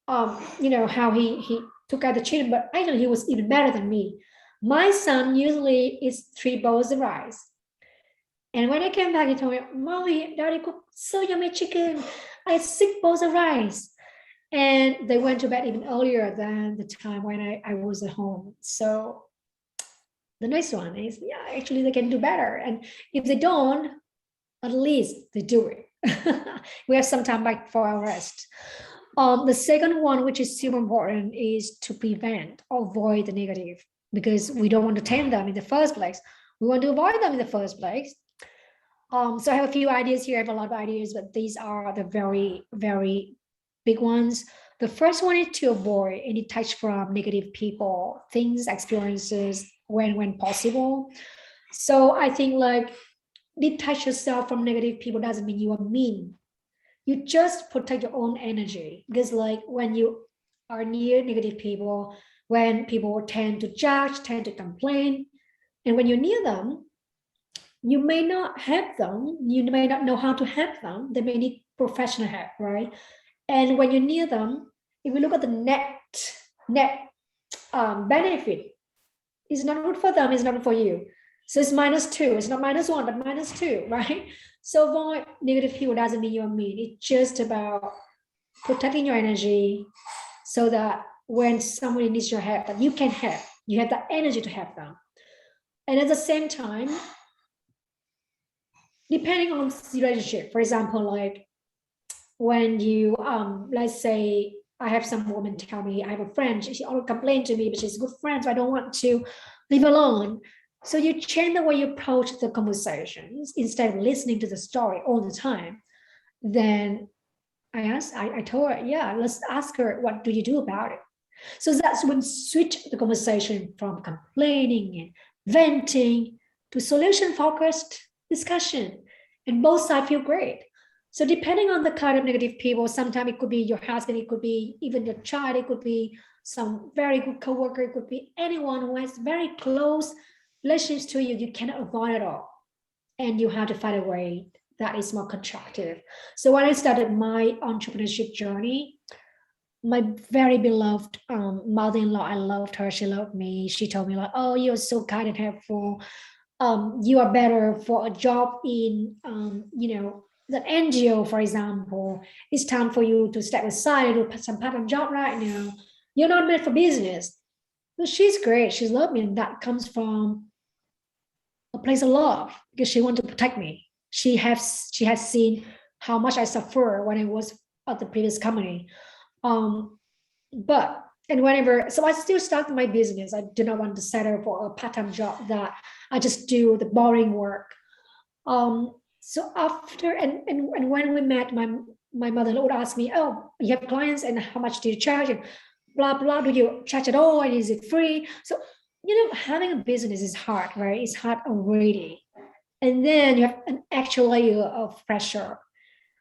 Speaker 2: how he took out the children, but actually he was even better than me. My son usually eats 3 bowls of rice. And when I came back, he told me, Mommy, Daddy cooked so yummy chicken. I had 6 bowls of rice. And they went to bed even earlier than the time when I was at home. So the next one is, yeah, actually they can do better. And if they don't, at least they do it. We have some time back for our rest. The second one, which is super important, is to prevent or avoid the negative, because we don't want to tame them in the first place. We want to avoid them in the first place. So I have a few ideas here. I have a lot of ideas, but these are the very, very big ones. The first one is to avoid any touch from negative people, things, experiences when possible. So I think like detach yourself from negative people doesn't mean you are mean. You just protect your own energy, because like when you are near negative people, when people tend to judge, tend to complain, and when you're near them, you may not help them, you may not know how to help them, they may need professional help, right? And when you're near them, if you look at the net benefit, it's not good for them, it's not good for you. So it's -2, it's not -1, but -2, right? So avoid negative people doesn't mean you're mean. It's just about protecting your energy so that when somebody needs your help, that you can help, you have the energy to help them. And at the same time, depending on the relationship, for example, like when you, let's say I have some woman tell me, I have a friend, she always complains to me, but she's a good friend, so I don't want to leave alone. So you change the way you approach the conversations instead of listening to the story all the time. Then I told her, yeah, let's ask her, what do you do about it? So that's when switch the conversation from complaining and venting to solution-focused discussion, and both sides feel great. So depending on the kind of negative people, sometimes it could be your husband, it could be even your child, it could be some very good coworker, it could be anyone who has very close relationships to you, you cannot avoid it all. And you have to find a way that is more constructive. So when I started my entrepreneurship journey, my very beloved mother-in-law, I loved her, she loved me. She told me like, oh, you're so kind and helpful. You are better for a job in, the NGO, for example. It's time for you to step aside and do some part-time job right now. You're not meant for business. But she's great. She's loved me, and that comes from a place of love because she wanted to protect me. She has seen how much I suffer when I was at the previous company. So I still started my business. I did not want to settle for a part-time job that I just do the boring work. So after and when we met, my mother-in-law would ask me, oh, you have clients and how much do you charge? And blah, blah, do you charge at all? And is it free? So, having a business is hard, right? It's hard already. And then you have an extra layer of pressure.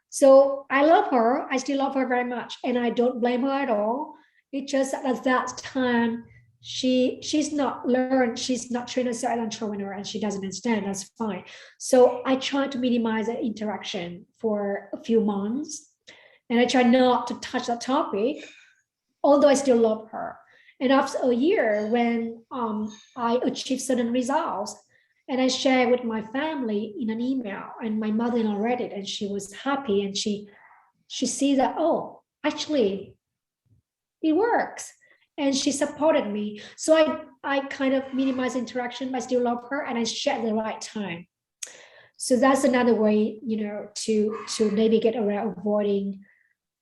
Speaker 2: So I love her. I still love her very much. And I don't blame her at all. It's just that at that time, she's not learned, she's not trained as an entrepreneur, and she doesn't understand. That's fine. So I try to minimize the interaction for a few months. And I try not to touch that topic, although I still love her. And after a year, when I achieved certain results, and I shared with my family in an email, and my mother-in-law read it, and she was happy, and she sees that, oh, actually, it works. And she supported me. So I kind of minimize interaction, but I still love her, and I share at the right time. So that's another way, to navigate around avoiding.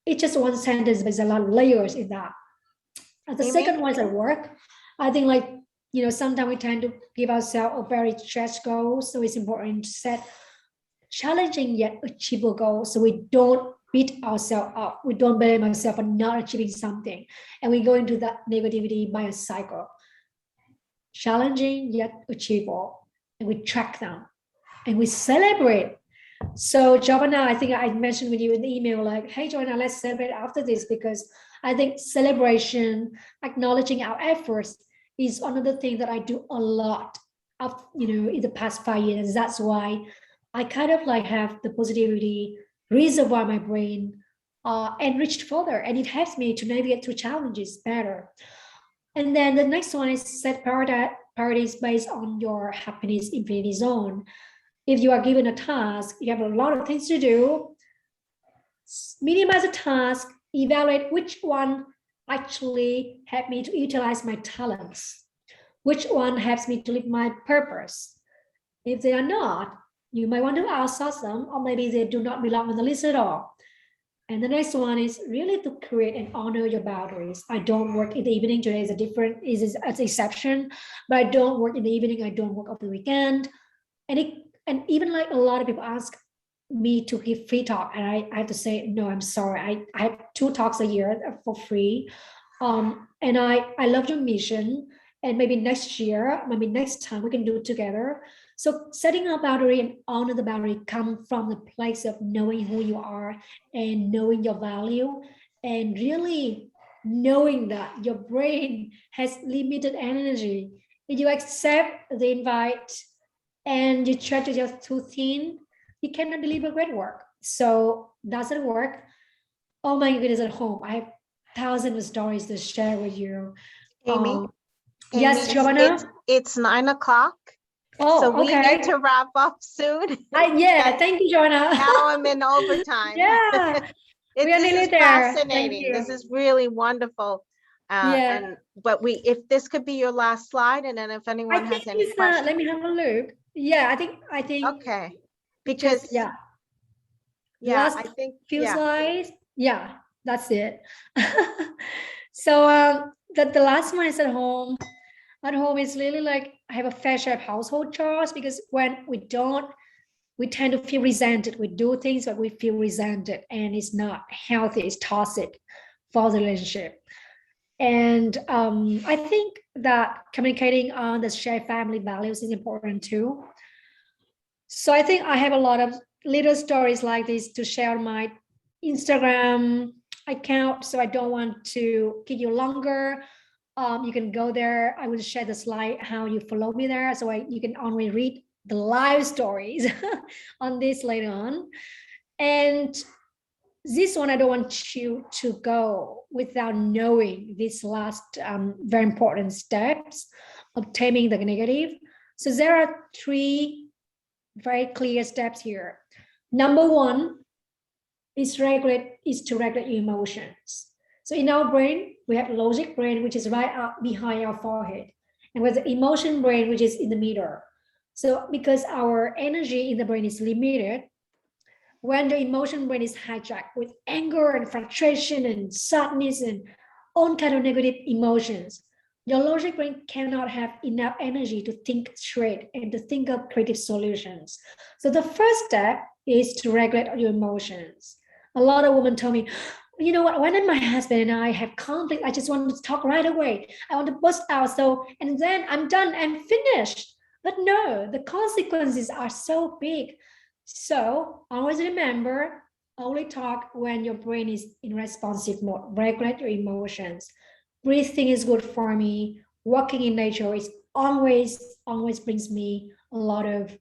Speaker 2: It's just one sentence, but there's a lot of layers in that. And the second one is at work. I think sometimes we tend to give ourselves a very stretch goal. So it's important to set challenging yet achievable goals so we don't beat ourselves up. We don't blame ourselves for not achieving something. And we go into that negativity by a cycle. Challenging yet achievable. And we track them. And we celebrate. So Giovanna, I think I mentioned with you in the email, like, hey, Giovanna, let's celebrate after this, because I think celebration, acknowledging our efforts is another thing that I do a lot of, in the past 5 years. That's why I kind of have the positivity reservoir in my brain enriched further, and it helps me to navigate through challenges better. And then the next one is set priorities based on your happiness infinity zone. If you are given a task, you have a lot of things to do, minimize the task, evaluate which one actually help me to utilize my talents, which one helps me to live my purpose. If they are not, you might want to outsource them, or maybe they do not belong on the list at all. And the next one is really to create and honor your boundaries. I don't work in the evening. Today is an exception, but I don't work in the evening. I don't work over the weekend. And even a lot of people ask, me to give free talk, and I have to say, no, I'm sorry. I have 2 talks a year for free. And I love your mission, and maybe next year, maybe next time we can do it together. So setting a boundary and honor the boundary come from the place of knowing who you are and knowing your value, and really knowing that your brain has limited energy. If you accept the invite and you stretch yourself too thin, you cannot deliver great work. So does it work? Oh my goodness, at home, I have thousands of stories to share with you.
Speaker 1: Amy,
Speaker 2: Yes,
Speaker 1: Amy,
Speaker 2: Giovanna?
Speaker 1: it's 9 o'clock.
Speaker 2: Oh,
Speaker 1: So we
Speaker 2: okay.
Speaker 1: need to wrap up soon.
Speaker 2: Yeah, thank you, Giovanna.
Speaker 1: Now I'm in overtime.
Speaker 2: Yeah, we are
Speaker 1: This
Speaker 2: nearly
Speaker 1: is
Speaker 2: there. Thank
Speaker 1: fascinating. This
Speaker 2: you.
Speaker 1: is really wonderful.
Speaker 2: Yeah.
Speaker 1: But if this could be your last slide, and then if
Speaker 2: I
Speaker 1: anyone
Speaker 2: think
Speaker 1: has any
Speaker 2: it's
Speaker 1: questions.
Speaker 2: let me have a look. Yeah, I think
Speaker 1: Okay,
Speaker 2: because
Speaker 1: because
Speaker 2: yeah,
Speaker 1: yeah,
Speaker 2: last
Speaker 1: I think
Speaker 2: few
Speaker 1: yeah.
Speaker 2: slides. Yeah, that's it. So the last one is at home. At home is really like I have a fair share of household chores, because when we don't, we tend to feel resented. We do things but we feel resented, and it's not healthy, it's toxic for the relationship. And I think that communicating on the shared family values is important too. So I think I have a lot of little stories like this to share on my Instagram account. So I don't want to keep you longer. You can go there. I will share the slide how you follow me there, so you can only read the live stories on this later on. And this one, I don't want you to go without knowing these last very important steps of taming the negative. So there are 3 very clear steps here. Number 1 is to regulate your emotions. So in our brain, we have logic brain, which is right up behind our forehead, and with the emotion brain, which is in the middle. So because our energy in the brain is limited, when the emotion brain is hijacked with anger and frustration and sadness and all kind of negative emotions, your logic brain cannot have enough energy to think straight and to think of creative solutions. So the first step is to regulate your emotions. A lot of women tell me, you know what, when my husband and I have conflict, I just want to talk right away. I want to burst out, and then I'm done, I'm finished. But no, the consequences are so big. So always remember, only talk when your brain is in responsive mode. Regulate your emotions. Breathing is good for me. Walking in nature is always brings me a lot of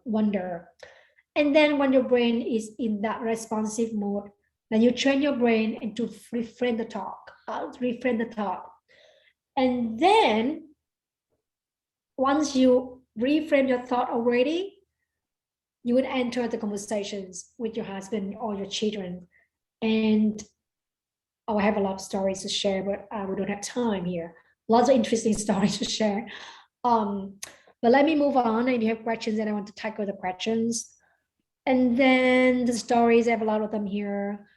Speaker 2: wonder. And then when your brain is in that responsive mode, then you train your brain and to reframe the talk. And then once you reframe your thought already, you would enter the conversations with your husband or your children. And I have a lot of stories to share, but we don't have time here. Lots of interesting stories to share. But let me move on. If you have questions, then I want to tackle the questions. And then the stories, I have a lot of them here.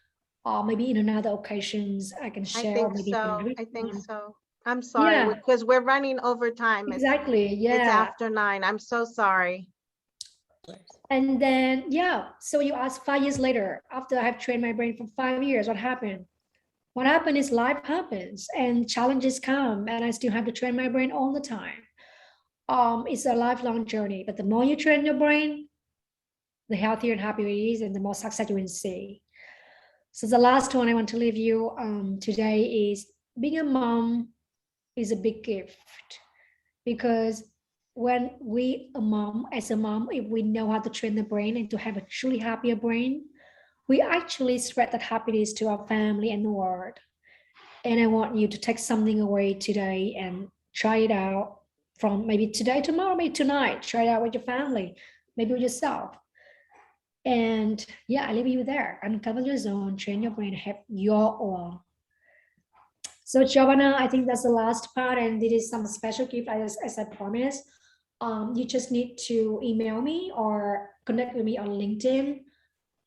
Speaker 2: Maybe in another occasions I can share.
Speaker 1: I think so. I'm sorry,
Speaker 2: Yeah,
Speaker 1: because we're running over time.
Speaker 2: exactly. Yeah.
Speaker 1: It's after 9. I'm so sorry.
Speaker 2: And then, yeah, so you ask 5 years later, after I have trained my brain for 5 years, what happened? What happened is life happens and challenges come, and I still have to train my brain all the time. It's a lifelong journey, but the more you train your brain, the healthier and happier it is, and the more success you will see. So the last one I want to leave you today is being a mom is a big gift, because when as a mom, if we know how to train the brain and to have a truly happier brain, we actually spread that happiness to our family and the world. And I want you to take something away today and try it out from maybe today, tomorrow, maybe tonight. Try it out with your family, maybe with yourself. And yeah, I leave you there. Uncover your zone, train your brain, have your own. So Giovanna, I think that's the last part, and this is some special gift as I promised. You just need to email me or connect with me on LinkedIn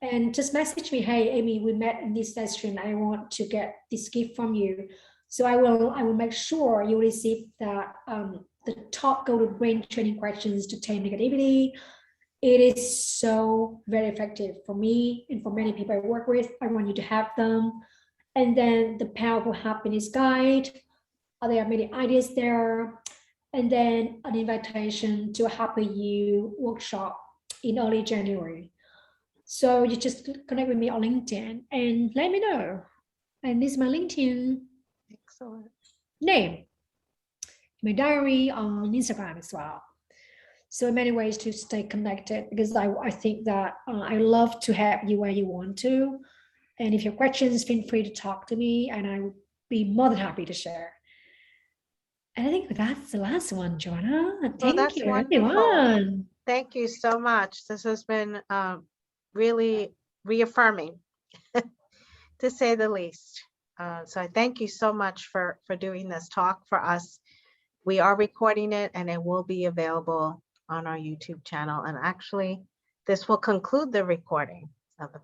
Speaker 2: and just message me, hey, Amy, we met in this session. I want to get this gift from you. So I will make sure you receive that the top go to brain training questions to Tame Negativity. It is so very effective for me and for many people I work with. I want you to have them. And then the Powerful Happiness Guide. There are many ideas there. And then an invitation to a Happy You workshop in early January. So you just connect with me on LinkedIn and let me know. And this is my LinkedIn
Speaker 1: Excellent.
Speaker 2: name, my diary on Instagram as well. So many ways to stay connected, because I think that I love to have you where you want to. And if you have questions, feel free to talk to me and I would be more than happy to share. And I think that's the last one, Joanna. Thank
Speaker 1: that's
Speaker 2: you,
Speaker 1: wonderful.
Speaker 2: everyone.
Speaker 1: Thank you so much. This has been really reaffirming, to say the least. So I thank you so much for doing this talk for us. We are recording it and it will be available on our YouTube channel. And actually, this will conclude the recording of the